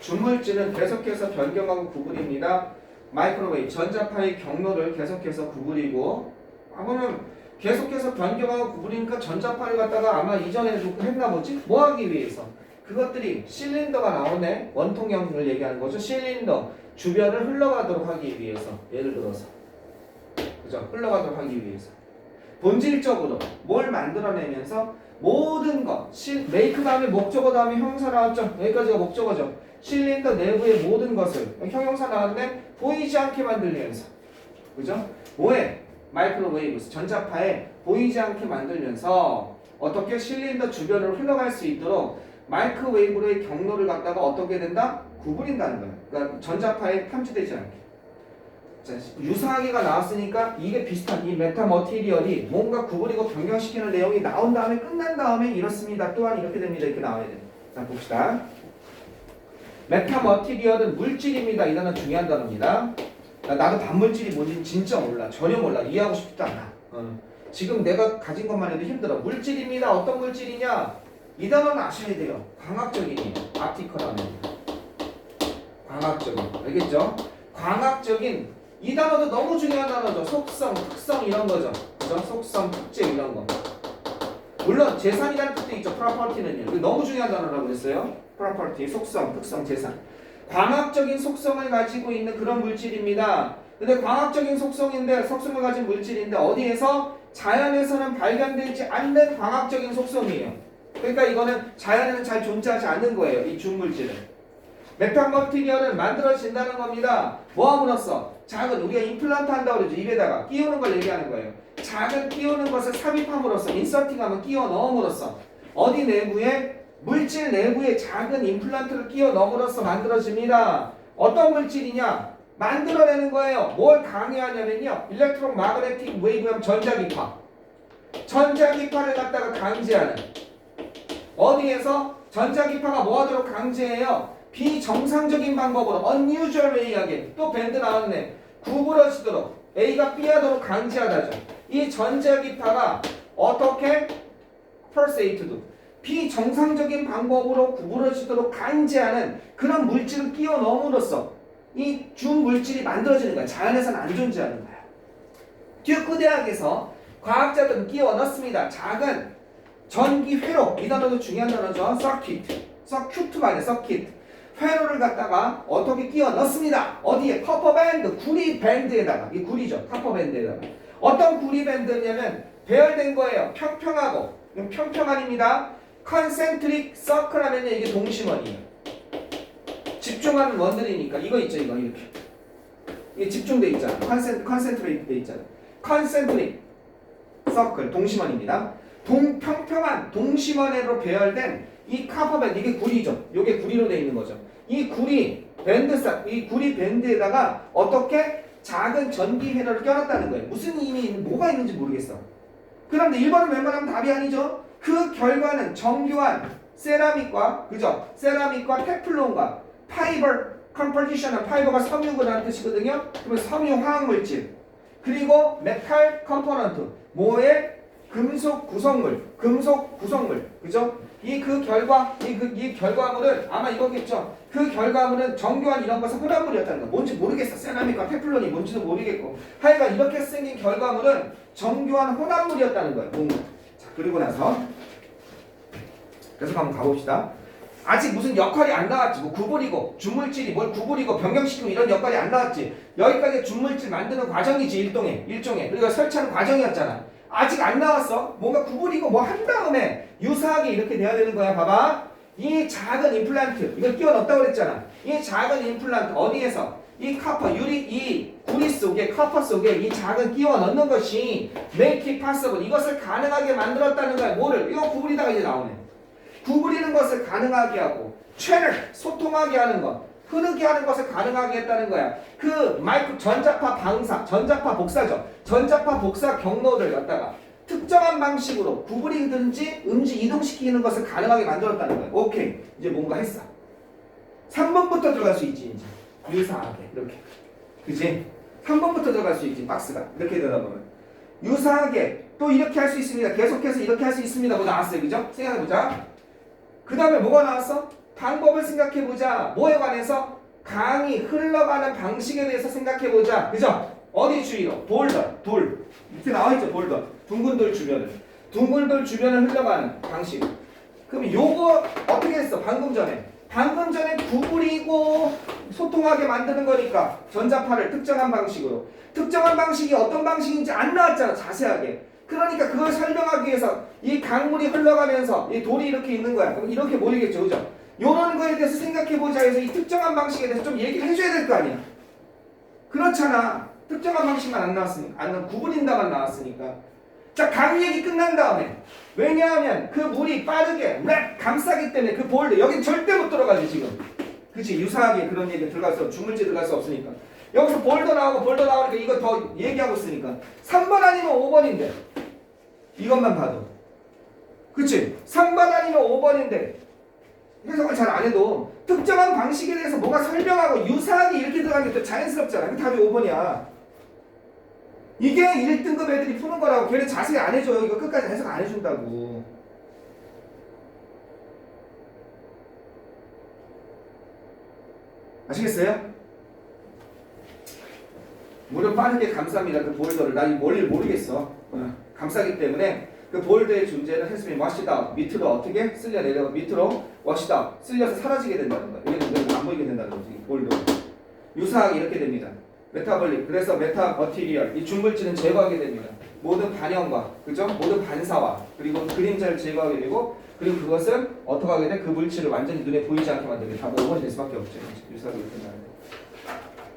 중물질은 계속해서 변경하고 구분입니다. 마이크로웨이브 전자파의 경로를 계속해서 구부리고, 그러면 계속해서 변경하고 구부리니까 전자파를 갖다가 아마 이전에도 했나 보지? 뭐 하기 위해서? 그것들이 실린더가 나오네. 원통형을 얘기하는 거죠. 실린더 주변을 흘러가도록 하기 위해서. 예를 들어서, 그죠? 흘러가도록 하기 위해서. 본질적으로 뭘 만들어내면서 모든 것, 메이크 다음에 목적어 다음에 형용사 나왔죠? 여기까지가 목적어죠. 실린더 내부의 모든 것을, 형용사 나왔네? 보이지 않게 만들면서, 그죠? 뭐에? 마이크로웨이브, 전자파에 보이지 않게 만들면서 어떻게 실린더 주변으로 흘러갈 수 있도록 마이크로웨이브의 경로를 갖다가 어떻게 된다? 구부린다는 거예요. 그러니까 전자파에 탐지되지 않게. 자, 유사하게가 나왔으니까 이게 비슷한 이 메타머티리얼이 뭔가 구부리고 변경시키는 내용이 나온 다음에 끝난 다음에 이렇습니다. 또한 이렇게 됩니다. 이렇게 나와야 돼요. 자, 봅시다. 메타머티리얼은 물질입니다. 이 단어 중요한 단어입니다. 나도 반물질이 뭔지 진짜 몰라. 전혀 몰라. 이해하고 싶지도 않아. 지금 내가 가진 것만 해도 힘들어. 물질입니다. 어떤 물질이냐? 이 단어는 아셔야 돼요. 광학적인이에요. 아티컬하면 광학적인. 알겠죠? 광학적인. 이 단어도 너무 중요한 단어죠. 속성, 특성 이런 거죠. 그죠? 속성, 특징 이런 거. 물론 재산이라는 뜻도 있죠. 프로퍼티는요. 너무 중요한 단어라고 그랬어요. 프로퍼티, 속성, 특성, 재산. 광학적인 속성을 가지고 있는 그런 물질입니다. 근데 광학적인 속성을 가진 물질인데 어디에서? 자연에서는 발견되지 않는 광학적인 속성이에요. 그러니까 이거는 자연에는 잘 존재하지 않는 거예요. 이 중물질은. 메타머티리얼은 만들어진다는 겁니다. 뭐 함으로써? 작은, 우리가 임플란트 한다고 그러죠. 입에다가 끼우는 걸 얘기하는 거예요. 작은 끼우는 것을 삽입함으로써, 인서팅하면 끼워 넣음으로써 어디 내부에? 물질 내부에 작은 임플란트를 끼워 넣음으로써 만들어집니다. 어떤 물질이냐? 만들어내는 거예요. 뭘 강요하냐면요. 일렉트로마그네틱 웨이브형 전자기파. 전자기파를 갖다가 강제하는. 어디에서? 전자기파가 뭐 하도록 강제해요? 비정상적인 방법으로 unusual way하게. 또 밴드 나왔네. 구부러지도록 A가 B 하도록 강제하다죠. 이 전자기파가 어떻게? pulsated. 비정상적인 방법으로 구부러지도록 강제하는 그런 물질을 끼워 넣음으로써 이 중물질이 만들어지는 거야. 자연에서는 안 존재하는 거야. 듀크 대학에서 과학자들은 끼워 넣습니다. 작은 전기 회로, 이 단어도 중요한 단어죠. 서큐트 말이야. 서킷. 회로를 갖다가 어떻게 끼워 넣습니다. 어디에? 커퍼밴드, 구리밴드에다가. 이 구리죠. 커퍼밴드에다가. 어떤 구리밴드냐면 배열된 거예요. 평평하고. 평평한입니다. 컨센트릭 서클 하면 이게 동심원이에요. 집중하는 원들이니까 이거 있죠. 이거 이렇게. 이게 집중돼 있잖아. 컨센트레이트 돼 있잖아. 컨센트릭 서클 동심원입니다. 평평한 동심원으로 배열된 이 카퍼밴드, 이게 구리죠. 이게 구리로 돼 있는 거죠. 이 구리 밴드에다가 어떻게 작은 전기 회로를 껴놨다는 거예요. 무슨 뭐가 있는지 모르겠어. 그런데 1번은 웬만하면 답이 아니죠. 그 결과는 정교한 세라믹과, 그죠? 세라믹과 테플론과 파이버 컴포지션은 파이버가 섬유를 하는 뜻이거든요. 그러면 섬유 화학물질, 그리고 메탈 컴포넌트, 뭐의? 금속 구성물, 그죠? 이 결과물은 아마 이거겠죠. 그 결과물은 정교한 이런 것은 혼합물이었다는 거. 뭔지 모르겠어. 세라믹과 테플론이 뭔지도 모르겠고. 하여간 이렇게 생긴 결과물은 정교한 혼합물이었다는 거예요. 뭔가. 자, 그리고 나서 계속 한번 가봅시다. 아직 무슨 역할이 안 나왔지. 뭐 구부리고 준물질이 뭘 구부리고 변경시키고 이런 역할이 안 나왔지. 여기까지 준물질 만드는 과정이지. 일종의. 그리고 설치하는 과정이었잖아. 아직 안 나왔어. 뭔가 구부리고 뭐 한 다음에 유사하게 이렇게 돼야 되는 거야. 봐봐. 이 작은 임플란트 이걸 끼워 넣었다고 그랬잖아. 이 작은 임플란트 어디에서 이 카퍼 이 구리 속에 카퍼 속에 이 작은 끼워 넣는 것이 make it possible 이것을 가능하게 만들었다는 거야. 뭐를? 이거 구부리다가 이제 나오네. 구부리는 것을 가능하게 하고 채널 소통하게 하는 것 흐르게 하는 것을 가능하게 했다는 거야. 그 마이크 전자파 복사죠. 전자파 복사 경로를 갖다가 특정한 방식으로 구부리든지 이동시키는 것을 가능하게 만들었다는 거야. 오케이. 이제 뭔가 했어. 3번부터 들어갈 수 있지. 이제 유사하게 이렇게. 그치? 3번부터 들어갈 수 있지. 박스가. 이렇게 되다 보면. 유사하게 또 이렇게 할 수 있습니다. 계속해서 이렇게 할 수 있습니다. 뭐 나왔어요. 그죠? 생각해보자. 그 다음에 뭐가 나왔어? 방법을 생각해보자. 뭐에 관해서? 강이 흘러가는 방식에 대해서 생각해보자. 그죠? 어디 주위로? 돌. 밑에 나와있죠. 볼더. 둥근 돌 주변을 흘러가는 방식. 그럼 요거 어떻게 했어? 방금 전에 구부리고 소통하게 만드는 거니까 전자파를 특정한 방식으로. 특정한 방식이 어떤 방식인지 안 나왔잖아. 자세하게. 그러니까 그걸 설명하기 위해서 이 강물이 흘러가면서 이 돌이 이렇게 있는 거야. 그럼 이렇게 보이겠죠. 그죠? 요런 거에 대해서 생각해보자 해서 이 특정한 방식에 대해서 좀 얘기를 해줘야 될 거 아니야. 그렇잖아. 특정한 방식만 안 나왔으니까. 안 구부린다만 나왔으니까. 자, 강 얘기 끝난 다음에. 왜냐하면 그 물이 빠르게 랩 감싸기 때문에 그 볼드 여긴 절대 못 들어가지 지금. 그치? 유사하게 그런 얘기 들어갈 수 없어. 중물질 들어갈 수 없으니까. 여기서 볼더 나오니까 이거 더 얘기하고 있으니까 3번 아니면 5번인데 이것만 봐도 그치? 3번 아니면 5번인데 해석을 잘 안 해도 특정한 방식에 대해서 뭔가 설명하고 유사하게 이렇게 들어가는 게 더 자연스럽잖아. 그 답이 5번이야. 이게 1등급 애들이 푸는 거라고. 걔네 자세히 안 해줘요. 이거 끝까지 해석 안 해준다고. 아시겠어요? 물은 빠르게 감쌉니다. 그 볼더를. 나 이 원리를 모르겠어. 감싸기 때문에 그 볼더의 존재는 has been washed out. 밑으로 어떻게? 쓸려 내려가 밑으로 washed out. 쓸려서 사라지게 된다는 거야. 이게 안 보이게 된다는 거지. 볼더. 유사하게 이렇게 됩니다. 메타볼릭. 그래서 메타버티리얼. 이 중물질은 제거하게 됩니다. 모든 반영과 그죠? 모든 반사와 그리고 그림자를 제거하게 되고 그리고 그것을 어떻게 하게 돼? 그 물질을 완전히 눈에 보이지 않게 만들게. 다 5번이 될 수밖에 없죠. 유사하게 이렇게 된다는 거.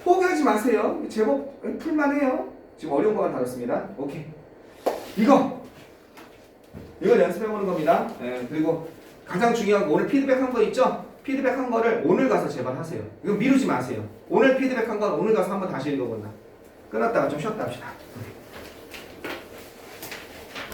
포기하지 마세요. 제법 풀만해요. 지금 어려운 거만 다뤘습니다. 오케이. 이걸 연습해보는 겁니다. 그리고 가장 중요한 거 오늘 피드백한 거 있죠? 피드백한 거를 오늘 가서 제발 하세요. 이거 미루지 마세요. 오늘 피드백한 건 오늘 가서 한번 다시 읽어본다. 끝났다가 좀 쉬었다 합시다.